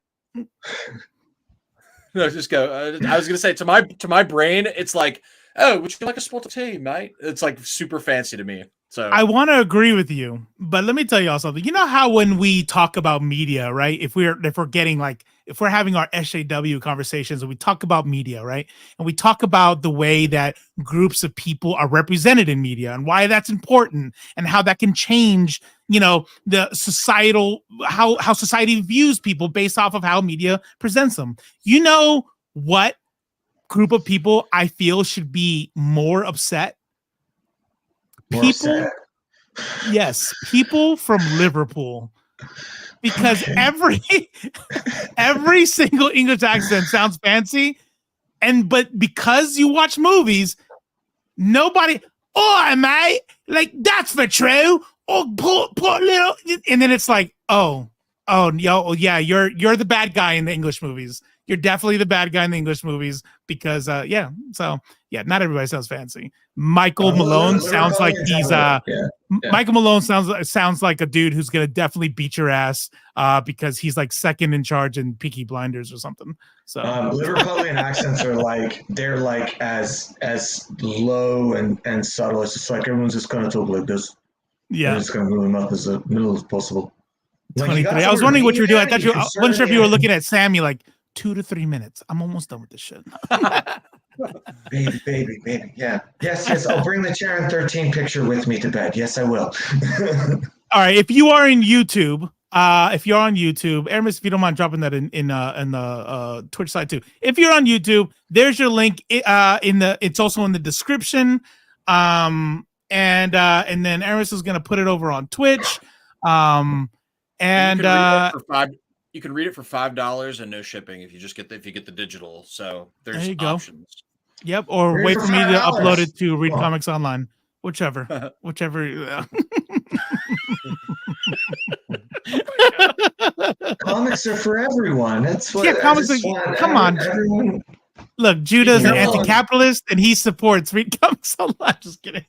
No, just go. I was gonna say to my brain, it's like, oh, would you like a spot of tea, mate? It's like super fancy to me. So I want to agree with you, but let me tell y'all something. You know how when we talk about media, right? If we're having our SJW conversations and we talk about media, right? And we talk about the way that groups of people are represented in media and why that's important and how that can change, you know, the societal, how society views people based off of how media presents them. You know what group of people I feel should be more upset? People from Liverpool, because every single English accent sounds fancy, but because you watch movies, nobody, mate, like that's for true. Put little, and then it's like, yeah, you're the bad guy in the English movies. You're definitely the bad guy in the English movies because, not everybody sounds fancy. Michael Malone sounds like he's Michael Malone sounds like a dude who's gonna definitely beat your ass because he's like second in charge in Peaky Blinders or something. So Liverpudlian accents are like they're like as low and subtle. It's just like everyone's just gonna talk like this. Yeah, I'm just gonna move them up as middle as possible. 23. I was wondering what you were doing. I wasn't sure if you were looking at Sammy like 2 to 3 minutes. I'm almost done with this shit. baby. Yeah. Yes. I'll bring the CHARON 13 picture with me to bed. Yes, I will. All right. If you are in YouTube, Aramis, if you don't mind dropping that in the Twitch side too. If you're on YouTube, there's your link. It's also in the description. And then Aramis is gonna put it over on Twitch. You can read it for $5 and no shipping if you get the digital. So there's there you options. Yep, or Read wait for for me to upload $5. it to Read Oh. Comics Online. Whichever. Comics are for everyone. That's what. Yeah, comics I just are- want come on. everyone. Look, Judah's You an know- anti-capitalist, and he supports Read Comics Online. Just kidding.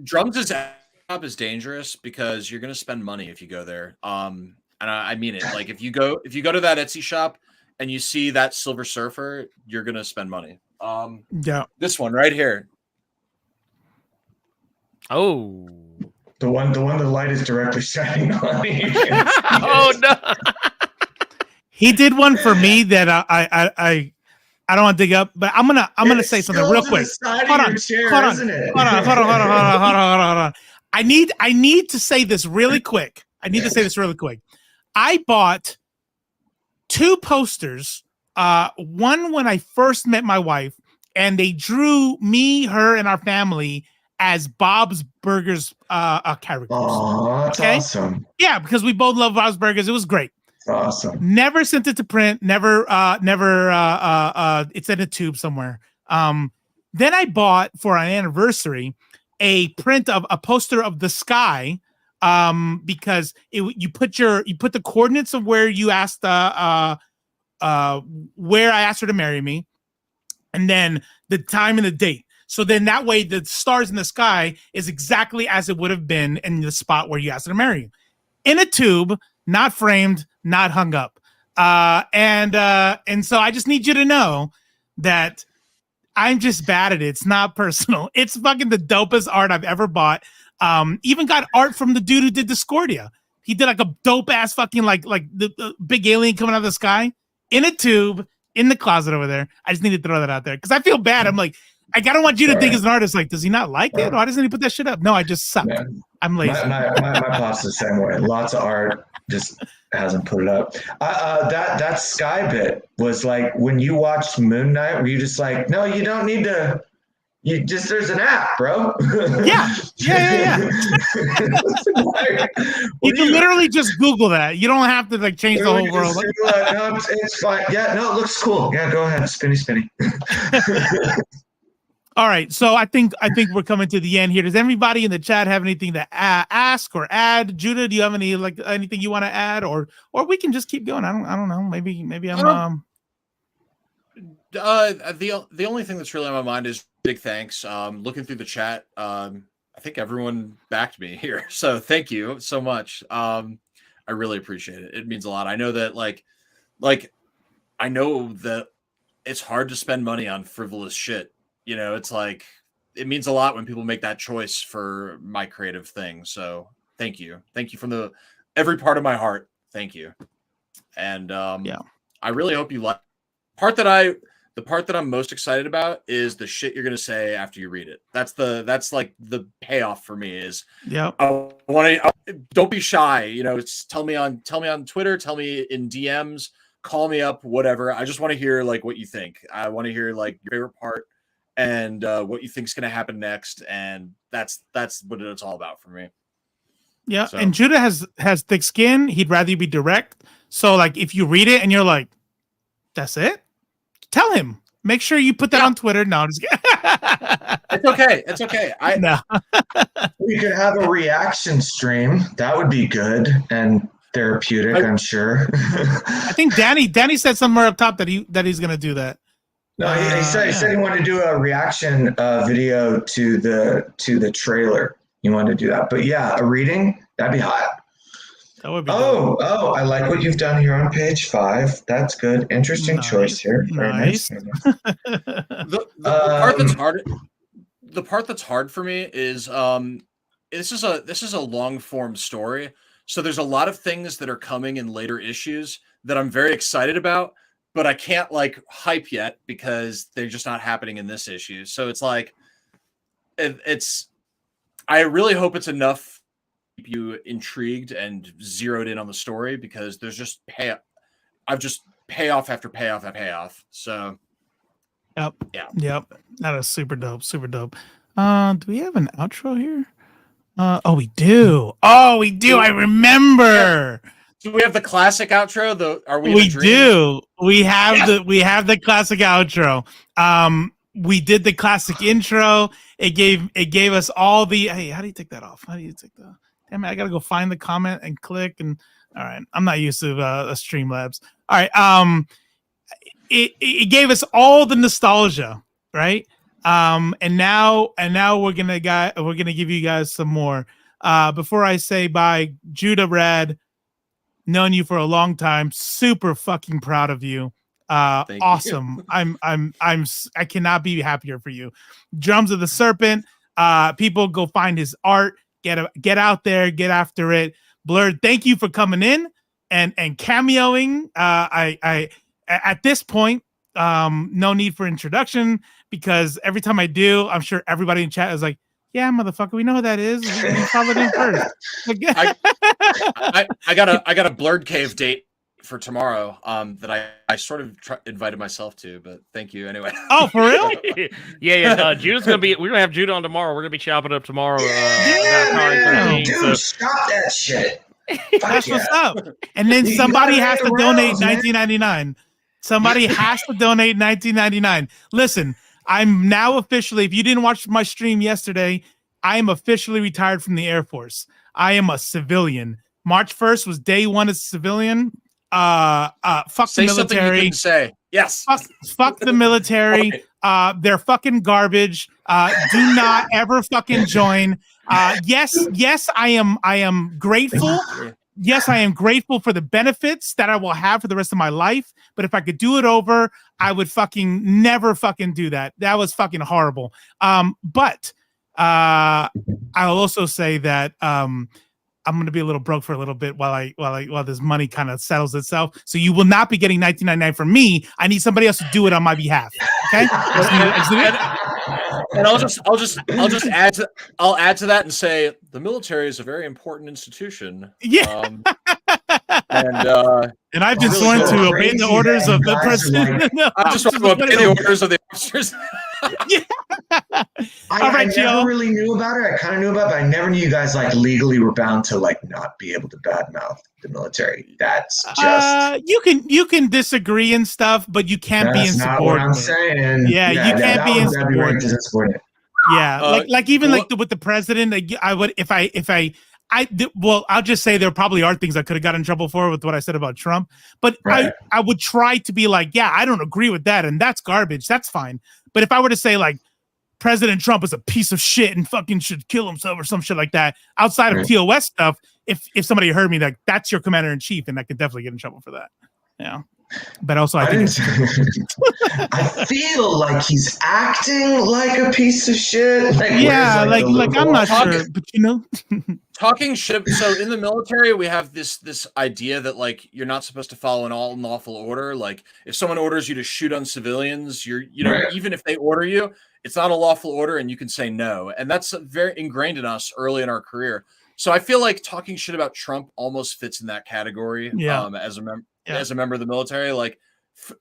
Drums' job is dangerous because you're going to spend money if you go there. And I mean it. Like if you go to that Etsy shop and you see that Silver Surfer, you're going to spend money. Yeah. This one right here. Oh. The one the light is directly shining on. Oh no. He did one for me that I don't want to dig up, but I'm gonna say something real quick. Hold on. I need to say this really quick. I bought 2 posters. One when I first met my wife, and they drew me, her, and our family as Bob's Burgers characters. Oh, that's awesome. Yeah, because we both love Bob's Burgers. It was great. Awesome. Never sent it to print. Never. It's in a tube somewhere. Then I bought for an anniversary a print of a poster of the sky. Because you put the coordinates of where you asked where I asked her to marry me, and then the time and the date. So then that way the stars in the sky is exactly as it would have been in the spot where you asked her to marry you. In a tube, not framed, not hung up. And so I just need you to know that I'm just bad at it. It's not personal. It's fucking the dopest art I've ever bought. Even got art from the dude who did Discordia. He did like a dope ass fucking like the big alien coming out of the sky in a tube in the closet over there. I just need to throw that out there because I feel bad. I'm like, I don't want you to think as an artist, like, does he not like it? Why doesn't he put that shit up? No, I just suck. Man, I'm lazy. My pop's the same way. Lots of art, just hasn't put it up. That sky bit was like when you watched Moon Knight, were you just like, no, you don't need to. There's an app, bro. Yeah. You can literally just Google that. You don't have to like change the whole world. No, it's fine. Yeah, no, it looks cool. Yeah, go ahead, spinny. All right, so I think we're coming to the end here. Does anybody in the chat have anything to ask or add? Judah, do you have anything you want to add, or we can just keep going? I don't know. Maybe I'm the only thing that's really on my mind is big thanks. Looking through the chat, I think everyone backed me here, so thank you so much. I really appreciate it. It means a lot. I know that like I know that it's hard to spend money on frivolous shit. You know, it's like it means a lot when people make that choice for my creative thing. So thank you from every part of my heart. Thank you. And yeah, I really hope you like the part that I'm most excited about is the shit you're gonna say after you read it. That's like the payoff for me is yeah. Don't be shy. You know, tell me on Twitter, tell me in DMs, call me up, whatever. I just want to hear like what you think. I want to hear like your favorite part and what you think is going to happen next, and that's what it's all about for me. Yeah, so. And Judah has thick skin. He'd rather you be direct. So like, if you read it and you're like, "That's it," tell him. Make sure you put that on Twitter. No, I'm just kidding. It's okay. It's okay. No. We could have a reaction stream. That would be good and therapeutic. I'm sure. I think Danny said somewhere up top that he's going to do that. No, he said he wanted to do a reaction video to the trailer. He wanted to do that, but yeah, a reading, that'd be hot. That would be dope. I like what you've done here on page 5. That's good. Interesting choice here. Very nice. The part that's hard. The part that's hard for me is this is a long form story, so there's a lot of things that are coming in later issues that I'm very excited about. But I can't like hype yet because they're just not happening in this issue. So it's like, I really hope it's enough to keep you intrigued and zeroed in on the story because there's just payoff after payoff after payoff. So, Yep. That is super dope. Do we have an outro here? Oh, we do. I remember. So we have the classic outro. We do. We have Yes. the classic outro. We did the classic intro. It gave us all the. Hey, how do you take that off? How do you take that? Damn it! I gotta go find the comment and click. And all right, I'm not used to Streamlabs. All right. It gave us all the nostalgia, right? And now we're gonna give you guys some more. Before I say bye, Judah, Radd, known you for a long time, super fucking proud of you. Awesome. You. I cannot be happier for you. Drums of the Serpent. People go find his art. Get out there, get after it. Blurred, thank you for coming in and cameoing. I at this point, no need for introduction, because every time I do, I'm sure everybody in chat is like, yeah, motherfucker, we know who that is. We followed him first. I got a Blurred Cave date for tomorrow that I sort of invited myself to, but thank you anyway. Oh, for real? yeah. Judah's gonna be. We're gonna have Judah on tomorrow. We're gonna be chopping up tomorrow. Dude, stop that shit. That's what's up. And then somebody has to donate $19.99. Somebody has to donate $19.99. Listen, I'm now officially, if you didn't watch my stream yesterday, I am officially retired from the Air Force. I am a civilian. March 1st was day one as a civilian. Fuck say the military. Something you didn't say. Yes. Fuck the military. They're fucking garbage. Do not ever fucking join. Yes, I am grateful. Yes, I am grateful for the benefits that I will have for the rest of my life. But if I could do it over, I would fucking never fucking do that. That was fucking horrible. But I'll also say that I'm going to be a little broke for a little bit while this money kind of settles itself. So you will not be getting $19.99 from me. I need somebody else to do it on my behalf. Okay. And I'll just add to that and say the military is a very important institution. Yeah. And I've been sworn to obey the orders of the president. I just want to obey the orders of the officers. Yeah. I never really knew about it. I kind of knew about it, but I never knew you guys like legally were bound to like not be able to badmouth the military. That's just you can disagree and stuff, but you can't be insubordinate. That's not what I'm saying. Yeah, you can't be insubordinate. Yeah, like even like with the president, like, I would if I I'll just say there probably are things I could have got in trouble for with what I said about Trump, but right. I would try to be like, yeah, I don't agree with that, and that's garbage. That's fine. But if I were to say like President Trump is a piece of shit and fucking should kill himself or some shit like that, outside of TOS stuff, if somebody heard me, like that's your commander in chief, and I could definitely get in trouble for that. Yeah. But also, I feel like he's acting like a piece of shit. Like, yeah, like I'm not sure, but you know, talking shit. So in the military, we have this idea that like you're not supposed to follow an all unlawful order. Like if someone orders you to shoot on civilians, even if they order you, it's not a lawful order, and you can say no. And that's very ingrained in us early in our career. So I feel like talking shit about Trump almost fits in that category. Yeah. As a member of the military, like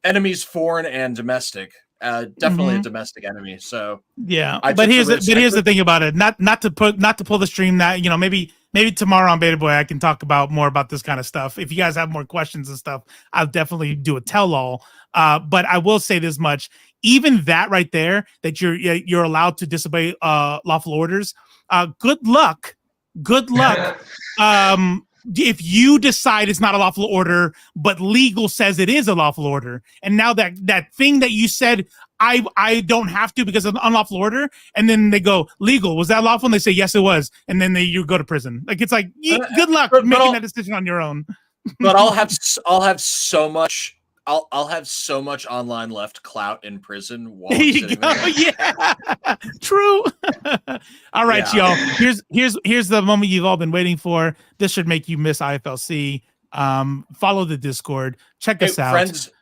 enemies, foreign and domestic, definitely a domestic enemy. So yeah, but here's the thing about it. Not to pull the stream that, you know, maybe tomorrow on Beta Boy I can talk about more about this kind of stuff. If you guys have more questions and stuff, I'll definitely do a tell all. But I will say this much: even that right there, that you're allowed to disobey lawful orders. Good luck. If you decide it's not a lawful order, but legal says it is a lawful order, and now that thing that you said I don't have to because of an unlawful order, and then they go legal, was that lawful? And they say yes, it was, and then you go to prison. Like it's like good luck making that decision on your own. But I'll have so much. I'll have so much online left clout in prison while I'm sitting there. Yeah, true. All right, y'all. Here's the moment you've all been waiting for. This should make you miss IFLC. Follow the Discord. Check us out, friends,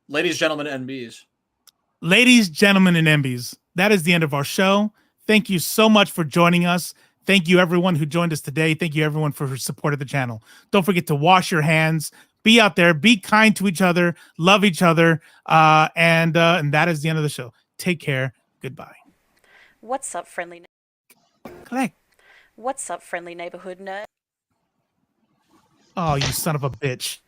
ladies, gentlemen, and MBs. Ladies, gentlemen, and MBs. That is the end of our show. Thank you so much for joining us. Thank you everyone who joined us today. Thank you everyone for support of the channel. Don't forget to wash your hands. Be out there, be kind to each other, love each other, and that is the end of the show. Take care. Goodbye. What's up, friendly? Collect. What's up, friendly neighborhood nerd? Oh, you son of a bitch.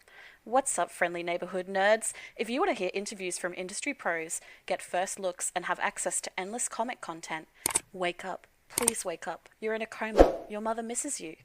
What's up, friendly neighborhood nerds? If you want to hear interviews from industry pros, get first looks, and have access to endless comic content, wake up. Please wake up. You're in a coma. Your mother misses you.